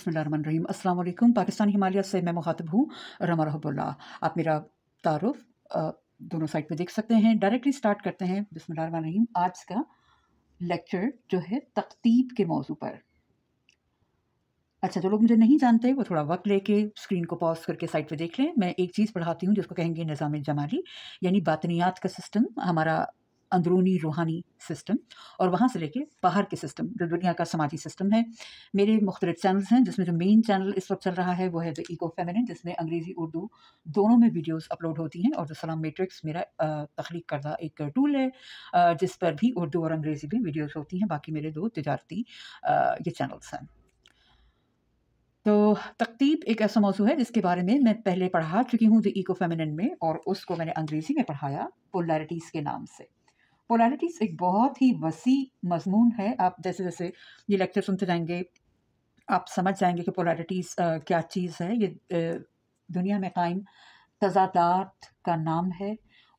बिस्मिल्लाहिर्रहमानिर्रहीम। अस्सलाम वालेकुम। पाकिस्तान हिमालय से मैं मुखातिब हूँ रमा रहबुल्ला। आप मेरा तारुफ दोनों साइड पे देख सकते हैं। डायरेक्टली स्टार्ट करते हैं। बिस्मिल्लाहिर्रहमानिर्रहीम। आज का लेक्चर जो है तख्तीब के मौजू पर। अच्छा, जो लोग मुझे नहीं जानते वो थोड़ा वक्त लेके स्क्रीन को पॉज करके साइड पे देख लें। मैं एक चीज़ पढ़ाती हूँ जिसको कहेंगे निज़ाम जमाली, यानी बातनियात का सिस्टम, हमारा अंदरूनी रूहानी सिस्टम, और वहाँ से लेके बाहर के सिस्टम जो दुनिया का समाजी सिस्टम है। मेरे मुख्तलिफ चैनल्स हैं जिसमें जो मेन चैनल इस वक्त चल रहा है वो है द इको फेमिनिन, जिसमें अंग्रेज़ी उर्दू दोनों में वीडियोस अपलोड होती हैं, और जो सलाम मैट्रिक्स मेरा तख्लीक करदा एक टूल है जिस पर भी उर्दू और अंग्रेज़ी में वीडियोस होती हैं। बाकी मेरे दो तिजारती ये चैनल्स हैं। तो तख्तीब एक ऐसा मौजू है जिसके बारे में मैं पहले पढ़ा चुकी हूँ द इको फेमिनिन में, और उसको मैंने अंग्रेज़ी में पढ़ाया पोलैरिटीज़ के नाम से। पोलैरिटीज़ एक बहुत ही वसी मज़मून है। आप जैसे जैसे ये लेक्चर सुनते जाएंगे आप समझ जाएंगे कि पोलैरिटीज़ क्या चीज़ है। ये दुनिया में कायम तज़ादात का नाम है।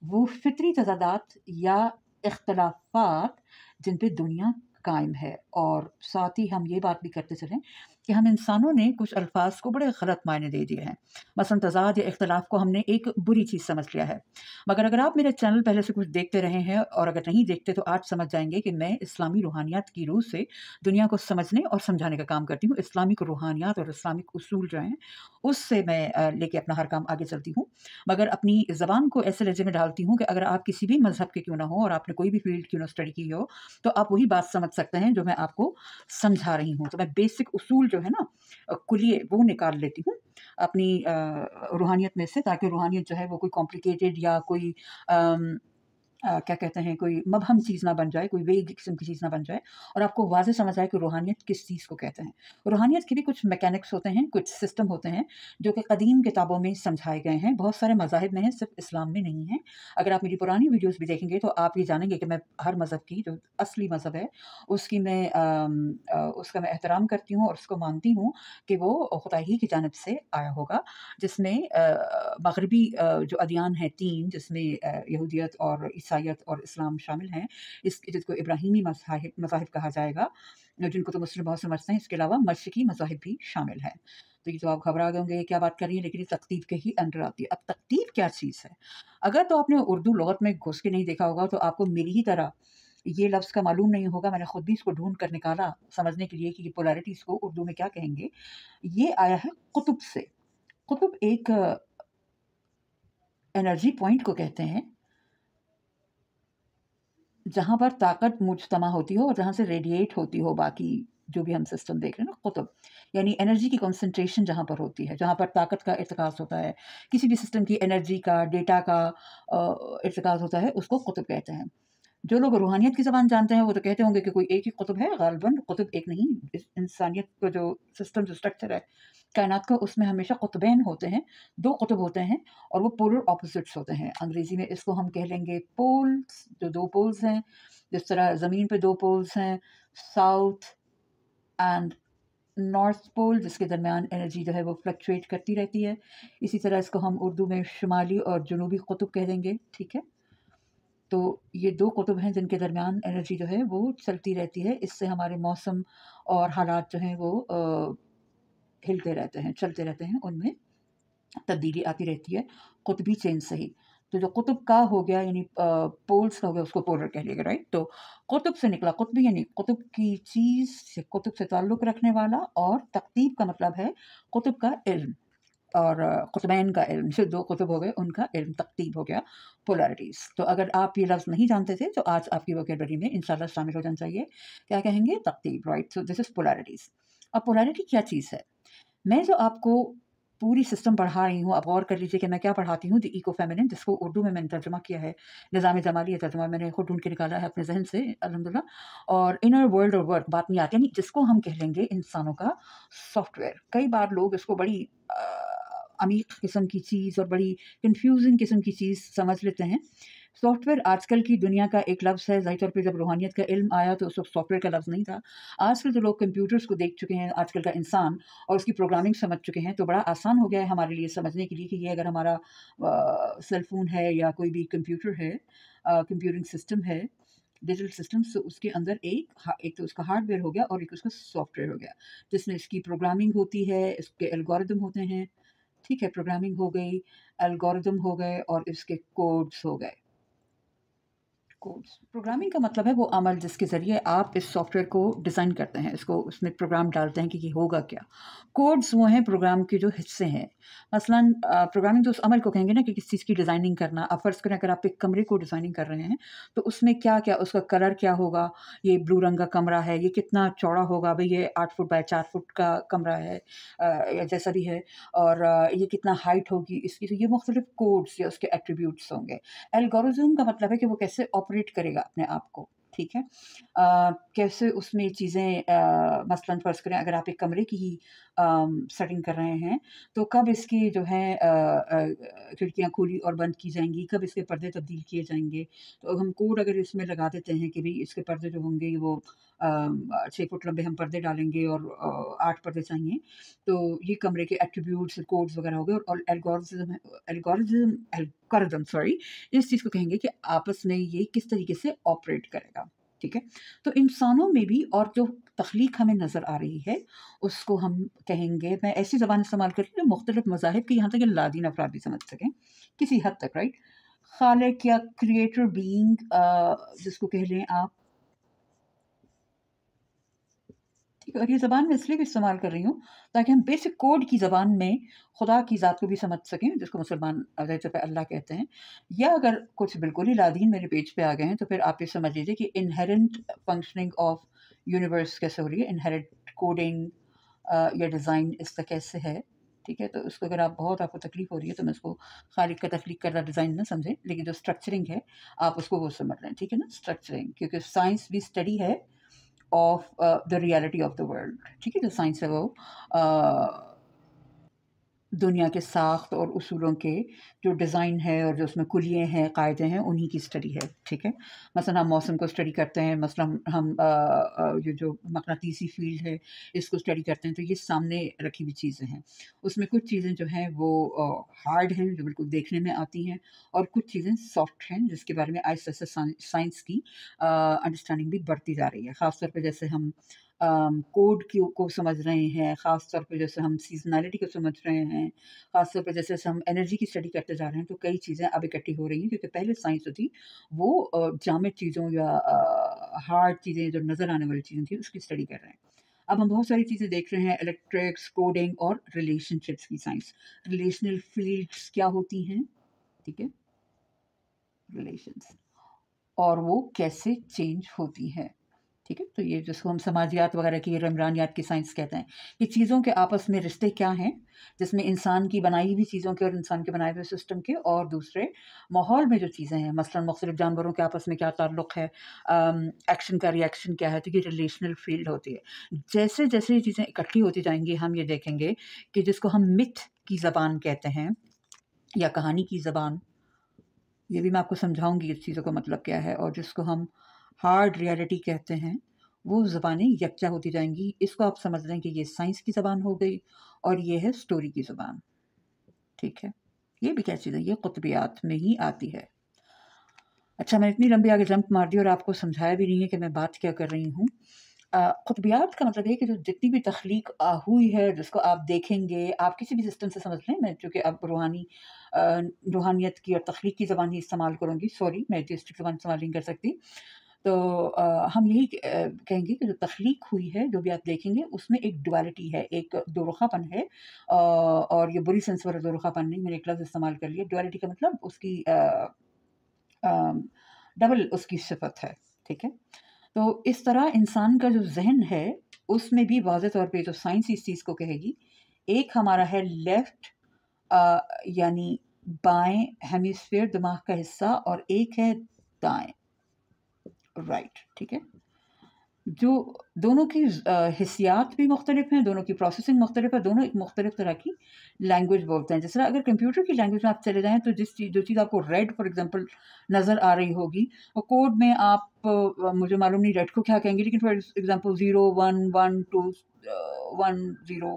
वो फितरी तज़ादात या इख्तलाफात जिन पे दुनिया कायम है। और साथ ही हम ये बात भी करते चलें कि हम इंसानों ने कुछ अल्फाज को बड़े गलत मायने दे दिए हैं। मसलन तज़ाद या इख्तलाफ को हमने एक बुरी चीज़ समझ लिया है। मगर अगर आप मेरे चैनल पहले से कुछ देखते रहे हैं, और अगर नहीं देखते तो आज समझ जाएंगे कि मैं इस्लामी रूहानियात की रूह से दुनिया को समझने और समझाने का काम करती हूँ। इस्लामिक रूहानियात और इस्लामिक उसूल जो हैं उससे मैं लेके अपना हर काम आगे चलती हूँ। मगर अपनी ज़बान को ऐसे लहजे में डालती हूँ कि अगर आप किसी भी मज़हब के क्यों ना हो और आपने कोई भी फील्ड क्यों ना स्टडी की हो, तो आप वही बात समझ सकते हैं जो मैं आपको समझा रही हूँ। तो मैं बेसिक उसूल जो है ना कुलिये वो निकाल लेती हूँ अपनी रूहानियत में से, ताकि रूहानियत जो है वो कोई कॉम्प्लिकेटेड या कोई क्या कहते हैं, कोई मबहम चीज़ ना बन जाए, कोई वेग किस्म की चीज़ ना बन जाए, और आपको वाज़ेह समझ आए कि रूहानियत किस चीज़ को कहते हैं। रूहानियत के भी कुछ मैकेनिक्स होते हैं, कुछ सिस्टम होते हैं जो कि कदीम किताबों में समझाए गए हैं। बहुत सारे मज़ाहिब में हैं, सिर्फ इस्लाम में नहीं है। अगर आप मेरी पुरानी वीडियोज़ भी देखेंगे तो आप ये जानेंगे कि मैं हर मज़हब की जो असली मज़हब है उसकी मैं उसका मैं एहतराम करती हूँ और उसको मानती हूँ कि वो खुदा ही की जानिब से आया होगा, जिसमें मगरबी जो अदियान हैं 3, जिसमें यहूदियत और ईसाईयत और इस्लाम शामिल हैं, इस जिसको इब्राहिमी मज़ाहिब कहा जाएगा, जिनको तो मुस्लिम बहुत समझते हैं। इसके अलावा मशरिकी मज़ाहिब भी शामिल हैं। तो ये तो आप घबरा गए होंगे ये क्या बात कर रही है, लेकिन ये तख्तीब के ही अंडर आती है। अब तख्तीब क्या चीज़ है? अगर तो आपने उर्दू लुग़त में घुस के नहीं देखा होगा तो आपको मेरी ही तरह ये लफ्ज़ का मालूम नहीं होगा। मैंने खुद भी इसको ढूँढ कर निकाला समझने के लिए कि ये पोलैरिटीज़ को उर्दू में क्या कहेंगे। ये आया है कुतुब से। कुतुब एक एनर्जी पॉइंट को कहते हैं जहाँ पर ताकत मुज्तमा होती हो और जहाँ से रेडिएट होती हो बाकी जो भी हम सिस्टम देख रहे हैं ना, कुतुब यानी एनर्जी की कंसंट्रेशन जहाँ पर होती है, जहाँ पर ताकत का इर्तिकाज़ होता है, किसी भी सिस्टम की एनर्जी का, डेटा का इर्तिकाज़ होता है, उसको कुतुब कहते हैं। जो लोग रूहानियत की ज़बान जानते हैं वो तो कहते होंगे कि कोई एक ही कुतुब है। ग़ालिबन कुतुब एक नहीं। इस इंसानियत का जो सिस्टम, जो स्ट्रक्चर है कायनात का, उसमें हमेशा कुतुबैन होते हैं, 2 कुतुब होते हैं, और वो पोलर ऑपोजिट्स होते हैं। अंग्रेज़ी में इसको हम कह लेंगे पोल्स, जो 2 पोल्स हैं। जिस तरह ज़मीन पे 2 पोल्स हैं, साउथ एंड नॉर्थ पोल, जिसके दरमियान एनर्जी जो है वो फ्लक्चुएट करती रहती है। इसी तरह इसको हम उर्दू में शुमाली और जनूबी कुतुब कह देंगे, ठीक है? तो ये 2 कुतुब हैं जिनके दरमियान एनर्जी जो है वो चलती रहती है। इससे हमारे मौसम और हालात जो हैं वो हिलते रहते हैं, चलते रहते हैं, उनमें तब्दीली आती रहती है, कुतबी चेंज से ही। तो जो कुतुब का हो गया यानी पोल्स का हो गया, उसको पोलर कह लिएगा, राइट? तो कुतुब से निकला कुतबी, यानी कुतुब की चीज़ से, कुतुब से ताल्लुक़ रखने वाला, और तक़तीब का मतलब है कुतुब का इल्म, और कुतुबैन का इल्म, जो 2 कुतुब हो गए उनका इल्म, तक़तीब हो गया, पोलैरिटीज़। तो अगर आप ये लफ्ज़ नहीं जानते थे तो आज आपकी वोकैबुलरी में इंशाल्लाह शामिल हो जाना चाहिए। क्या कहेंगे? तक़तीब, right? So this is polarities. अब पोलैरिटी क्या चीज़ है? मैं जो आपको पूरी सिस्टम पढ़ा रही हूँ, आप गौर कर लीजिए कि मैं क्या पढ़ाती हूँ। द इको फेमिनिन, जिसको उर्दू में मैंने तर्जुमा किया है, निज़ाम जमाली, ये तर्जुमा मैंने खुद ढूँढ के निकाला है अपने ज़हन से अल्हम्दुलिल्लाह। और इनर वर्ल्ड और वर्क, बातनियात, यानी जिसको हम कह लेंगे इंसानों का सॉफ्टवेयर। कई बार लोग इसको बड़ी अमीक़ किस्म की चीज़ और बड़ी कन्फ्यूज़िंग किस्म की चीज़ समझ लेते हैं। सॉफ्टवेयर आजकल की दुनिया का एक लफ्ज़ है। ज़ाहिर तौर पे जब रूहानियत का इल्म आया तो उस वक़्त सॉफ्टवेयर का लफ्ज़ नहीं था। आजकल जो लोग कंप्यूटर्स को देख चुके हैं, आजकल का इंसान, और उसकी प्रोग्रामिंग समझ चुके हैं, तो बड़ा आसान हो गया है हमारे लिए समझने के लिए कि ये अगर हमारा सेल फ़ोन है या कोई भी कंप्यूटर है, कंप्यूटिंग सिस्टम है, डिजिटल सिस्टम, सो उसके अंदर एक तो उसका हार्डवेयर हो गया और एक उसका सॉफ्टवेयर हो गया, जिसमें इसकी प्रोग्रामिंग होती है, इसके एल्गोरिदम होते हैं, ठीक है, प्रोग्रामिंग हो गई, एल्गोरिदम हो गए और इसके कोड्स हो गए। कोड्स, प्रोग्रामिंग का मतलब है वो अमल जिसके ज़रिए आप इस सॉफ्टवेयर को डिज़ाइन करते हैं, इसको उसमें प्रोग्राम डालते हैं कि ये होगा क्या। कोड्स वो हैं प्रोग्राम के जो हिस्से हैं। मसलन प्रोग्रामिंग तो उस अमल को कहेंगे ना कि किसी चीज़ की डिज़ाइनिंग करना। आप फ़र्ज़ करें अगर आप एक कमरे को डिज़ाइनिंग कर रहे हैं, तो उसमें क्या-क्या उसका कलर क्या होगा, ये ब्लू रंग का कमरा है, ये कितना चौड़ा होगा, भई ये 8 फुट बाय 4 फुट का कमरा है, या जैसा भी है, और ये कितना हाइट होगी इसकी, तो ये मुख्तलिफ़ कोड्स या उसके एट्रीब्यूट्स होंगे। एल्गोरिज़्म का मतलब है कि वो कैसे ऑपरेट करेगा अपने आप को, ठीक है? कैसे उसमें चीज़ें, मसलन फ़र्ज़ करें अगर आप एक कमरे की ही सेटिंग कर रहे हैं, तो कब इसकी जो है खिड़कियाँ खोली और बंद की जाएँगी, कब इसके पर्दे तब्दील किए जाएँगे। तो हम कोड अगर इसमें लगा देते हैं कि भई इसके पर्दे जो होंगे वो 6 फुट लंबे हम पर्दे डालेंगे और 8 पर्दे चाहिए, तो ये कमरे के एट्रिब्यूट्स, कोड्स वग़ैरह हो गए, और एल्गोरिदम सॉरी, इस चीज़ को कहेंगे कि आपस में ये किस तरीके से ऑपरेट करेगा, ठीक है? तो इंसानों में भी और जो तख्लीक हमें नज़र आ रही है, उसको हम कहेंगे, मैं ऐसी ज़बान इस्तेमाल कर रही हूँ जो मुख्तलिफ़ मज़ाहिब की, यहाँ तक कि लादीन अफ़राद भी समझ सकें, किसी हद तक, राइट? ख़ालिक या क्रिएटर बीइंग, जिसको कह लें आप, ठीक है? और ये ज़बान मैं इसलिए भी इस्तेमाल कर रही हूँ, ताकि हम बेसिक कोड की ज़बान में खुदा की ज़ात को भी समझ सकें, जिसको मुसलमान ज़ाहिर पे अल्लाह कहते हैं। या अगर कुछ बिल्कुल ही लादीन मेरे पेज पे आ गए हैं, तो फिर आप ये समझ लीजिए कि इनहेरेंट फंक्शनिंग ऑफ यूनिवर्स कैसे हो रही है, इनहेरेंट कोडिंग या डिज़ाइन इसका कैसे है, ठीक है? तो उसको अगर आप बहुत आपको तकलीफ़ हो रही है, तो मैं उसको खालिक का तख्लीक करदा डिज़ाइन ना समझें, लेकिन जो स्ट्रक्चरिंग है, आप उसको वो समझ लें, ठीक है ना? स्ट्रक्चरिंग, क्योंकि साइंस भी स्टडी है of the reality of the world, ठीक है? जो साइंस है वो अ, दुनिया के साख्त और उसूलों के जो डिज़ाइन है और जो उसमें कुलिये हैं, कायदे हैं, उन्हीं की स्टडी है, ठीक है? मसलन हम मौसम को स्टडी करते हैं, मसलन हम ये जो मक़नातीसी फ़ील्ड है, इसको स्टडी करते हैं, तो ये सामने रखी हुई चीज़ें हैं। उसमें कुछ चीज़ें जो हैं वो हार्ड हैं, जो बिल्कुल देखने में आती हैं, और कुछ चीज़ें सॉफ्ट हैं, जिसके बारे में आहिस्ता-आहिस्ता साइंस की अंडरस्टैंडिंग भी बढ़ती जा रही है। ख़ास तौर पे जैसे हम कोड को समझ रहे हैं, ख़ास तौर पे जैसे हम सीज़नैलिटी को समझ रहे हैं, ख़ास तौर पे जैसे हम एनर्जी की स्टडी करते जा रहे हैं, तो कई चीज़ें अब इकट्ठी हो रही हैं, क्योंकि पहले साइंस जो थी वो जामिद चीज़ों या हार्ड चीज़ें जो नज़र आने वाली चीज़ें थी, उसकी स्टडी कर रहे हैं। अब हम बहुत सारी चीज़ें देख रहे हैं, इलेक्ट्रिक्स, कोडिंग और रिलेशनशिप्स की साइंस। रिलेशनल फ़ील्ड्स क्या होती हैं, ठीक है? रिलेशंस, और वो कैसे चेंज होती हैं। ठीक है? तो ये जिसको हम समाजियात वगैरह की, रमरानियात की साइंस कहते हैं। ये चीज़ों के आपस में रिश्ते क्या हैं, जिसमें इंसान की बनाई हुई चीज़ों के और इंसान के बनाए हुए सिस्टम के, और दूसरे माहौल में जो चीज़ें हैं, मसलन मुख्तलिफ़ जानवरों के आपस में क्या ताल्लुक़ है, एक्शन का रिएक्शन क्या है, तो ये रिलेशनल फ़ील्ड होती है। जैसे-जैसे ये चीज़ें इकट्ठी होती जाएँगी, हम ये देखेंगे कि जिसको हम मिथ की ज़बान कहते हैं या कहानी की ज़बान, ये भी मैं आपको समझाऊँगी इस चीज़ों का मतलब क्या है, और जिसको हम हार्ड रियलिटी कहते हैं, वो ज़बानें यकजा होती जाएँगी। इसको आप समझ लें कि ये साइंस की ज़बान हो गई और ये है स्टोरी की ज़बान, ठीक है? ये भी क्या चीज़ है, ये कुतुबियात में ही आती है। अच्छा, मैंने इतनी लंबी आगे जंप मार दी और आपको समझाया भी नहीं है कि मैं बात क्या कर रही हूँ। कुतुबियात का मतलब है कि जो जितनी भी तख्लीक हुई है, जिसको आप देखेंगे, आप किसी भी सिस्टम से समझ लें, मैं चूँकि अब रूहानियत की और तख्लीक की ज़बान ही इस्तेमाल करूँगी, सॉरी, मैं एथियस्टिक ज़बान इस्तेमाल नहीं कर सकती। तो हम यही कहेंगे कि जो तख्लीक हुई है, जो भी आप देखेंगे, उसमें एक डुअलिटी है, एक दोरखापन है, और ये बुरी सेंस वाला दोरखापन नहीं, मैंने एक लफ्ज़ इस्तेमाल कर लिया। डुअलिटी का मतलब उसकी डबल उसकी सिफ़त है, ठीक है? तो इस तरह इंसान का जो ज़हन है, उसमें भी वाज़ह तौर पे जो साइंस इस चीज़ को कहेगी, एक हमारा है लेफ़्ट, यानी बाएँ हेमिस्फीयर दिमाग का हिस्सा, और एक है दाएँ, राइट, ठीक है? जो दोनों की हिस्सियात भी मुख्तलिफ़ हैं, दोनों की प्रोसेसिंग मुख्तलिफ़ है, दोनों एक मुख्तलिफ़ तरह की लैंग्वेज बोलते हैं। जिस तरह अगर कंप्यूटर की लैंग्वेज में आप चले जाएँ, तो जो चीज़ आपको रेड फॉर एग्ज़ाम्पल नज़र आ रही होगी, वो कोड में आप मुझे मालूम नहीं रेड को क्या कहेंगे, लेकिन फॉर एग्ज़ाम्पल 0, 1, 1, 2 1, 0,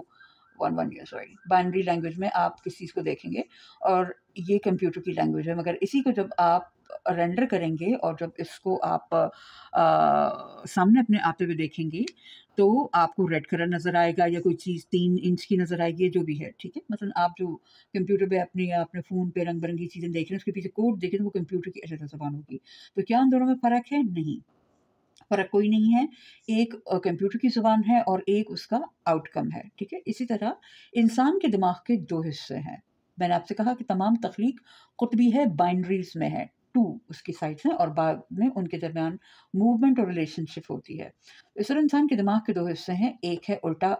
1, 1 या सॉरी, बाइनरी लैंग्वेज में आप किस चीज़ को देखेंगे, और ये कंप्यूटर की लैंग्वेज है। मगर इसी को जब आप रेंडर करेंगे और जब इसको आप सामने अपने आते हुए देखेंगे तो आपको रेड कलर नज़र आएगा या कोई चीज़ 3 इंच की नज़र आएगी, जो भी है, ठीक है। मतलब आप जो कंप्यूटर पे अपने फ़ोन पे रंग बिरंगी चीज़ें देख रहे हैं, उसके पीछे कोड देखें तो वो कंप्यूटर की एडिटर ज़बान होगी। तो क्या उन दोनों में फ़र्क है? नहीं, फ़र्क कोई नहीं है। एक कंप्यूटर की ज़ुबान है और एक उसका आउटकम है, ठीक है। इसी तरह इंसान के दिमाग के 2 हिस्से हैं। मैंने आपसे कहा कि तमाम तख्लीक कुतबी है, बाइनरीज़ में है, 2 उसकी साइड्स हैं और बाद में उनके दरमियान मूवमेंट और रिलेशनशिप होती है। इस तरह इंसान के दिमाग के 2 हिस्से हैं, एक है उल्टा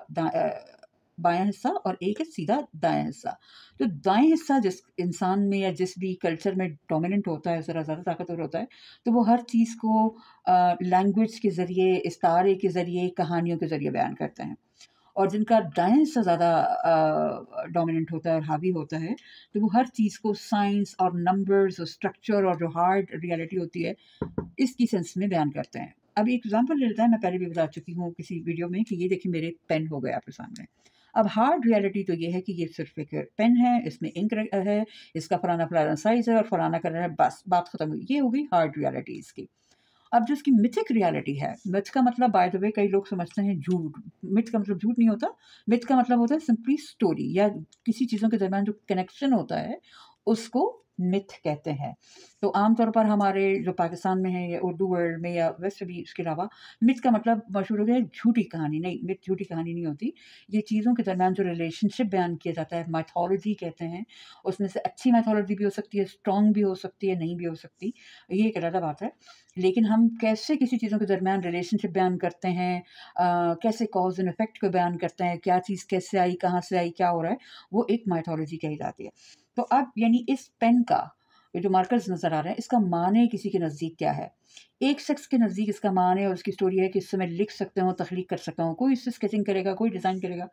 बायाँ हिस्सा और एक है सीधा दायाँ हिस्सा। तो दाएँ हिस्सा जिस इंसान में या जिस भी कल्चर में डोमिनेंट होता है, ज़रा ज़्यादा ताकतवर होता है, तो वो हर चीज़ को लैंग्वेज के ज़रिए, इस्तारे के ज़रिए, कहानियों के ज़रिए बयान करते हैं। और जिनका दाएँ हिस्सा ज़्यादा डोमिनेंट होता है और हावी होता है, तो वो हर चीज़ को साइंस और नंबर्स और स्ट्रक्चर और जो हार्ड रियलिटी होती है, इसकी सेंस में बयान करते हैं। अब एक एग्ज़ाम्पल ले लेते हैं, मैं पहले भी बता चुकी हूँ किसी वीडियो में कि ये देखिए मेरे पेन हो गए आपके सामने। अब हार्ड रियलिटी तो ये है कि ये सिर्फ़ एक पेन है, इसमें इंक है, इसका फलाना-फलाना साइज़ है और फलाना कलर है, बस बात ख़त्म हुई। ये हो गई हार्ड रियलिटी इसकी। अब जो इसकी मिथिक रियलिटी है, मिथ का मतलब बाय द वे कई लोग समझते हैं झूठ। मिथ का मतलब झूठ नहीं होता, मिथ का मतलब होता है सिंपली स्टोरी या किसी चीज़ों के दरमियान जो कनेक्शन होता है, उसको मिथ कहते हैं। तो आम तौर पर हमारे जो पाकिस्तान में है या उर्दू वर्ल्ड में या वैसे भी इसके अलावा मिथ का मतलब मशहूर हो गया है झूठी कहानी। नहीं, मिथ झूठी कहानी नहीं होती। ये चीज़ों के दरमियान जो रिलेशनशिप बयान किया जाता है, माइथोलॉजी कहते हैं। उसमें से अच्छी माइथोलॉजी भी हो सकती है, स्ट्रॉन्ग भी हो सकती है, नहीं भी हो सकती। ये एक अलग बात है। लेकिन हम कैसे किसी चीज़ों के दरमियान रिलेशनशिप बयान करते हैं, कैसे कॉज़ एंड इफ़ेक्ट को बयान करते हैं, क्या चीज़ कैसे आई, कहाँ से आई, क्या हो रहा है, वो एक माइथोलॉजी कही जाती है। तो अब यानी इस पेन का ये जो मार्कर्स नज़र आ रहे हैं, इसका माने किसी के नज़दीक क्या है? एक शख्स के नज़दीक इसका माने और उसकी स्टोरी है कि इससे मैं लिख सकता हूँ, तख्लीक कर सकता हूँ। कोई इससे स्केचिंग करेगा, कोई डिज़ाइन करेगा।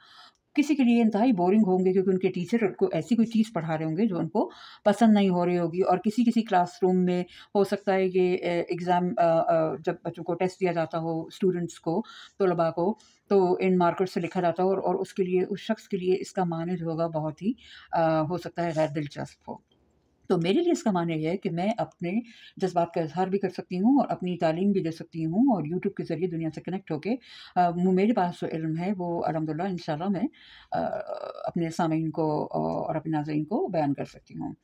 किसी के लिए इंतहाई बोरिंग होंगे क्योंकि उनके टीचर उनको ऐसी कोई चीज़ पढ़ा रहे होंगे जो उनको पसंद नहीं हो रही होगी और किसी-किसी क्लासरूम में हो सकता है कि एग्ज़ाम जब बच्चों को टेस्ट दिया जाता हो, स्टूडेंट्स को, तलबा को, तो इन मार्कर से लिखा जाता हो और उसके लिए उस शख्स के लिए इसका माने जो होगा बहुत ही हो सकता है गैर दिलचस्प हो। तो मेरे लिए इसका माने ये है कि मैं अपने जज़्बात का इज़हार भी कर सकती हूँ और अपनी तालीम भी दे सकती हूँ और यूट्यूब के ज़रिए दुनिया से कनेक्ट होके मेरे पास जो इल्म है वो अल्हम्दुलिल्लाह इंशाल्लाह मैं अपने सामीन को और अपने नाज़रीन को बयान कर सकती हूँ।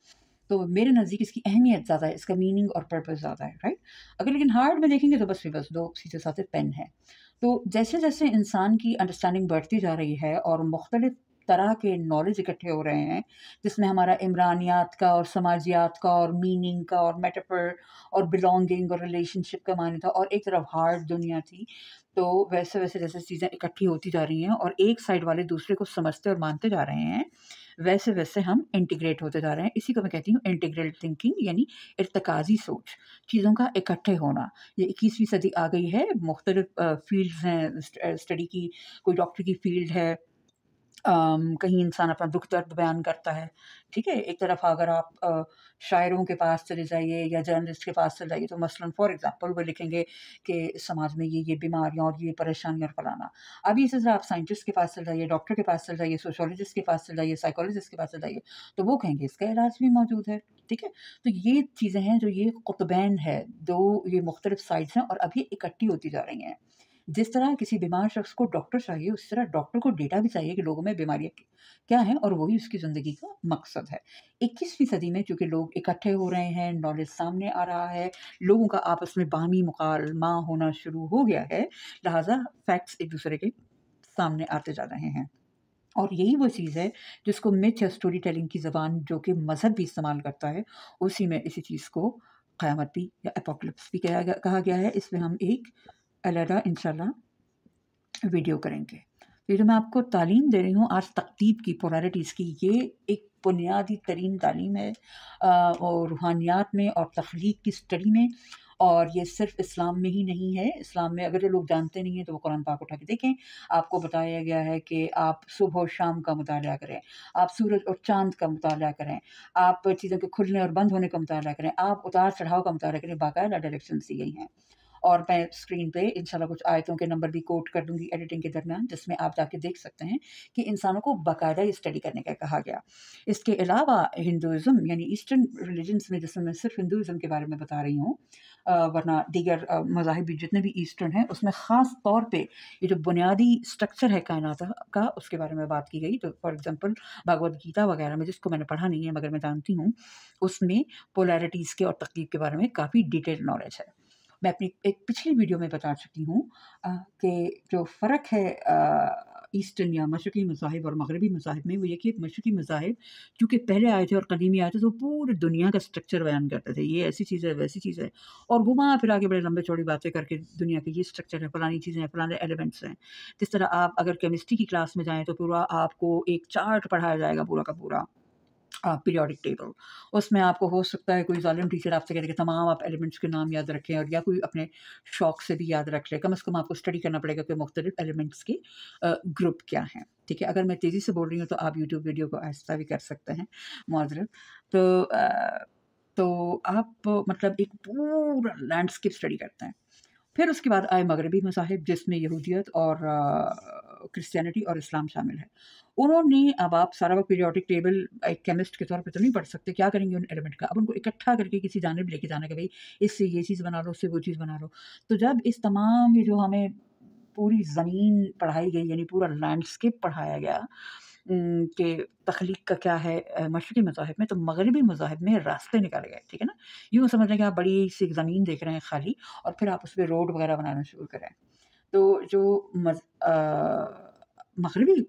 तो मेरे नज़दीक इसकी अहमियत ज़्यादा है, इसका मीनिंग और पर्पस ज़्यादा है, राइट? अगर लेकिन हार्ड में देखेंगे तो बस 2 सीधे-साधे पेन है। तो जैसे-जैसे इंसान की अंडरस्टैंडिंग बढ़ती जा रही है और मुख्तलिफ़ तरह के नॉलेज इकट्ठे हो रहे हैं, जिसमें हमारा इमरानियात का और समाजियात का और मीनिंग का और मेटाफर और बिलॉन्गिंग और रिलेशनशिप का माने था और एक तरफ हार्ड दुनिया थी, तो वैसे-वैसे जैसे चीज़ें इकट्ठी होती जा रही हैं और एक साइड वाले दूसरे को समझते और मानते जा रहे हैं, वैसे-वैसे हम इंटीग्रेट होते जा रहे हैं। इसी को मैं कहती हूँ इंटीग्रल थिंकिंग यानी इर्तिकाज़ी सोच, चीज़ों का इकट्ठे होना। ये 21वीं सदी आ गई है, मुख्तलिफ़ फ़ील्ड्स हैं स्टडी की, कोई डॉक्टर की फ़ील्ड है, कहीं इंसान अपना दुःख दर्द बयान करता है, ठीक है? एक तरफ अगर आप शायरों के पास चले जाइए या जर्नलिस्ट के पास चले जाइए तो मसलन फ़ॉर एग्ज़ाम्पल वो लिखेंगे कि समाज में ये बीमारियाँ और ये परेशानियाँ और फलाना। अभी इसी तरह आप साइंटिस्ट के पास चले जाइए, डॉक्टर के पास चले जाइए, सोशियोलॉजिस्ट के पास चले जाइए, साइकोलॉजिस्ट के पास चले जाइए, तो वो कहेंगे इसका इलाज भी मौजूद है, ठीक है? तो ये चीज़ें हैं जो ये कुतुबैन है, 2 ये मुख्तलिफ़ साइड्स हैं और अब ये इकट्ठी होती जा रही हैं। जिस तरह किसी बीमार शख्स को डॉक्टर चाहिए, उसी तरह डॉक्टर को डेटा भी चाहिए कि लोगों में बीमारियाँ क्या हैं और वही उसकी ज़िंदगी का मकसद है। 21वीं सदी में चूँकि लोग इकट्ठे हो रहे हैं, नॉलेज सामने आ रहा है, लोगों का आपस में बाहमी मुकालमा होना शुरू हो गया है, लिहाज़ा फैक्ट्स एक-दूसरे के सामने आते जा रहे हैं। और यही वो चीज़ है जिसको मिथ या स्टोरी टेलिंग की ज़बान जो कि मज़हब भी इस्तेमाल करता है, उसी में इसी चीज़ को क़यामत भी या एपोकलिप्स भी कहा गया है। इसमें हम एक अलहदा इंशाल्लाह वीडियो करेंगे। तो ये जो मैं आपको तालीम दे रही हूँ आज तक़दीब की, पोलैरिटीज़ की, ये एक बुनियादी तरीन तालीम है और रूहानियात में और तख़लीक की स्टडी में। और ये सिर्फ़ इस्लाम में ही नहीं है, इस्लाम में अगर जो लोग जानते नहीं हैं तो वो कुरान पाक उठा के देखें। आपको बताया गया है कि आप सुबह और शाम का मुताला करें, आप सूरज और चाँद का मुताला करें, आप चीज़ों के खुलने और बंद होने का मुताला करें, आप उतार-चढ़ाव का मुताला करें, बाकायदा डायरेक्शंस दी गई हैं। और मैं स्क्रीन पे इंशाल्लाह कुछ आयतों के नंबर भी कोट कर दूंगी एडिटिंग के दरमियान, जिसमें आप जाके देख सकते हैं कि इंसानों को बाकायदा ये स्टडी करने का कहा गया। इसके अलावा हिंदुज़म यानी ईस्टर्न रिलीजन्स में, जिसमें मैं सिर्फ हिंदुज़म के बारे में बता रही हूँ, वरना दीगर मज़ाहिब भी जितने भी ईस्टर्न हैं उसमें ख़ास तौर पे ये जो बुनियादी स्ट्रक्चर है कायनात का उसके बारे में बात की गई। तो फॉर एग्जांपल भगवद गीता वगैरह में, जिसको मैंने पढ़ा नहीं है मगर मैं जानती हूँ, उसमें पोलैरिटीज़ के और तकलीफ के बारे में काफ़ी डिटेल नॉलेज है। मैं अपनी एक पिछली वीडियो में बता चुकी हूँ कि जो फ़र्क है ईस्टर्न या मशरक़ी मज़ाहिब और मग़रिबी मज़ाहिब में, वो ये कि मशरक़ी मज़ाहिब क्योंकि पहले आए थे और कदीमी आए थे, तो पूरी दुनिया का स्ट्रक्चर बयान करते थे, ये ऐसी चीज़ है, वैसी चीज़ है, और घुमा फिरा के बड़े लंबे चौड़ी बातें करके दुनिया के ये स्ट्रक्चर है, फलानी चीज़ें हैं, फलाने एलिमेंट्स हैं। जिस तरह आप अगर केमिस्ट्री की क्लास में जाएँ तो पूरा आपको एक चार्ट पढ़ाया जाएगा पूरा का पूरा, पीरियोडिक टेबल। उसमें आपको हो सकता है कोई ज़ालिम टीचर आपसे कहे कि तमाम आप एलिमेंट्स के नाम याद रखें, और या कोई अपने शौक से भी याद रख ले। कम से कम आपको स्टडी करना पड़ेगा कि मुख्तलिफ एलिमेंट्स के ग्रुप क्या हैं, ठीक है। अगर मैं तेज़ी से बोल रही हूँ तो आप यूट्यूब वीडियो को आहिस्ता भी कर सकते हैं, माज़रत। तो आप मतलब एक पूरा लैंडस्केप स्टडी करते हैं। फिर उसके बाद आए मगरबी मज़ाहिब, जिसमें यहूदियत और क्रिश्चियनिटी और इस्लाम शामिल है। उन्होंने, अब आप सारा वक्त पीरियोडिक टेबल एक केमिस्ट के तौर पे तो नहीं पढ़ सकते, क्या करेंगे उन एलिमेंट का? अब उनको इकट्ठा करके किसी जानिब लेके जाना कि भई इससे ये चीज़ बना लो, उससे वो चीज़ बना लो। तो जब इस तमाम ये जो हमें पूरी ज़मीन पढ़ाई गई, यानी पूरा लैंडस्केप पढ़ाया गया कि तख़लीक का क्या है मशरक़ी मज़ाहिब में, तो मग़रिबी मज़ाहिब में रास्ते निकाले गए, ठीक है ना? यूँ समझ लें कि आप बड़ी-सी एक ज़मीन देख रहे हैं खाली, और फिर आप उसपे रोड वग़ैरह बनाना शुरू करें। तो जो मग़रिबी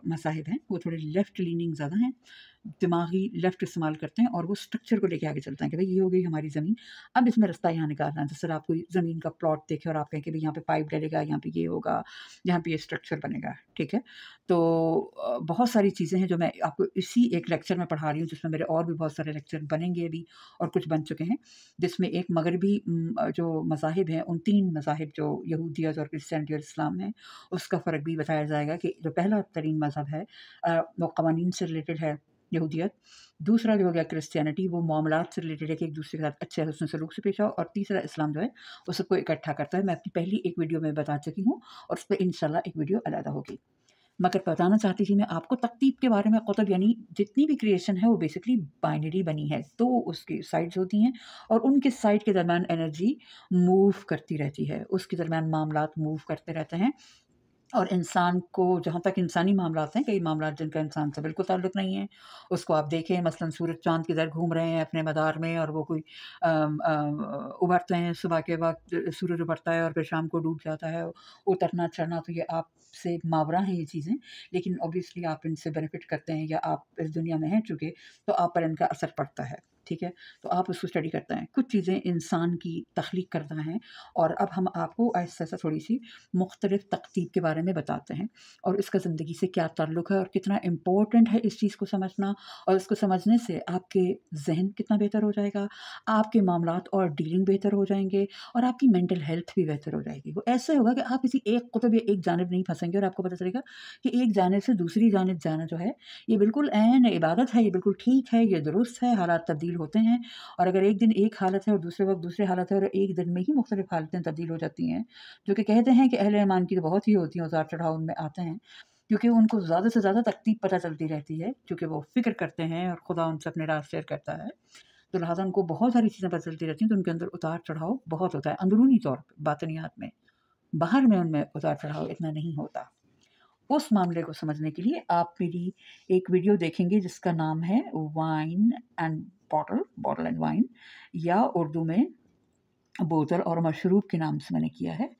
मज़ाहिब हैं, वो थोड़े लेफ़्ट लीनिंग ज़्यादा हैं, दिमागी लेफ़्ट इस्तेमाल करते हैं, और वो स्ट्रक्चर को लेके आगे चलते हैं कि भई ये हो गई हमारी ज़मीन, अब इसमें रास्ता यहाँ निकालना है। जिस तरह आप कोई ज़मीन का प्लॉट देखें और आप कहें कि भई यहाँ पे पाइप डलेगा, यहाँ पे ये होगा, यहाँ पे ये स्ट्रक्चर बनेगा, ठीक है? तो बहुत सारी चीज़ें हैं जो मैं आपको इसी एक लेक्चर में पढ़ा रही हूँ, जिसमें मेरे और भी बहुत सारे लेक्चर बनेंगे अभी, और कुछ बन चुके हैं, जिसमें एक मग़रिबी जो मज़ाहिब हैं, उन 3 मज़ाहिब जो यहूदियत और क्रिश्चियनिटी और इस्लाम है, उसका फ़र्क भी बताया जाएगा कि जो पहला तरीन मज़हब है वो क़वानीन से रिलेटेड है, यहूदियत। दूसरा जो हो गया क्रिश्चियनिटी, वो मामलात से रिलेटेड है कि एक-दूसरे के साथ अच्छे हुस्न सलूक से पेश आओ, और तीसरा इस्लाम जो है, वो सबको इकट्ठा करता है। मैं अपनी पहली एक वीडियो में बता चुकी हूँ, और उसपे इंशाल्लाह एक वीडियो अलहदा होगी। मगर बताना चाहती थी मैं आपको तकतीब के बारे में, कुतुब यानी जितनी भी क्रिएशन है वो बेसिकली बाइनरी बनी है, तो उसकी साइड्स होती हैं, और उनके साइड के दरमियान एनर्जी मूव करती रहती है, उसके दरमियान मामलात मूव करते रहते हैं। और इंसान को, जहाँ तक इंसानी मामलात हैं, कई मामलात जिनका इंसान से बिल्कुल ताल्लुक़ नहीं है, उसको आप देखें मसलन सूरज चाँद किधर घूम रहे हैं अपने मदार में, और वो कोई उभरते हैं, सुबह के वक़्त सूरज उभरता है और फिर शाम को डूब जाता है, उतरना चढ़ना, तो ये आपसे मावरा हैं ये चीज़ें, लेकिन ऑब्वियसली आप इनसे बेनिफ़िट करते हैं, या आप इस दुनिया में हैं चूँकि, तो आप पर इनका असर पड़ता है, ठीक है? तो आप उसको स्टडी करते हैं। कुछ चीज़ें इंसान की तख़लीक करता है, और अब हम आपको ऐसा थोड़ी-सी मुख्तलिफ़ तकतीब के बारे में बताते हैं, और इसका ज़िंदगी से क्या ताल्लुक़ है, और कितना इम्पोर्टेंट है इस चीज़ को समझना, और इसको समझने से आपके ज़हन कितना बेहतर हो जाएगा, आपके मामलात और डीलिंग बेहतर हो जाएँगे, और आपकी मेंटल हेल्थ भी बेहतर हो जाएगी। वो ऐसे होगा कि आप किसी एक कुतुब या एक जानिब नहीं फँसेंगे, और आपको पता चलेगा कि एक जानिब से दूसरी जानिब जाना जो है, ये बिल्कुल ऐन इबादत है, ये बिल्कुल ठीक है, ये दुरुस्त है, हालात तब्दील होते हैं, और अगर एक दिन एक हालत है और दूसरे वक़्त दूसरी हालत है, और एक दिन में ही मुख्तलिफ़ हालतें तब्दील हो जाती हैं, जो कि कहते हैं कि अहले ईमान की तो बहुत ही होती हैं, उतार-चढ़ाव उनमें आते हैं, क्योंकि उनको ज़्यादा से ज़्यादा तकतीब पता चलती रहती है, क्योंकि वो फ़िक्र करते हैं और खुदा उनसे अपने राज़ शेयर करता है। तो लिहाज़ा उनको बहुत सारी चीज़ें पता चलती रहती हैं, तो उनके अंदर उतार-चढ़ाव बहुत होता है, अंदरूनी तौर पे, बातिनियात में। बाहर में उनमें उतार-चढ़ाव इतना नहीं होता। उस मामले को समझने के लिए आप मेरी एक वीडियो देखेंगे जिसका नाम है wine and bottle, bottle and wine, या उर्दू में बोतल और मशरूब के नाम से मैंने किया है।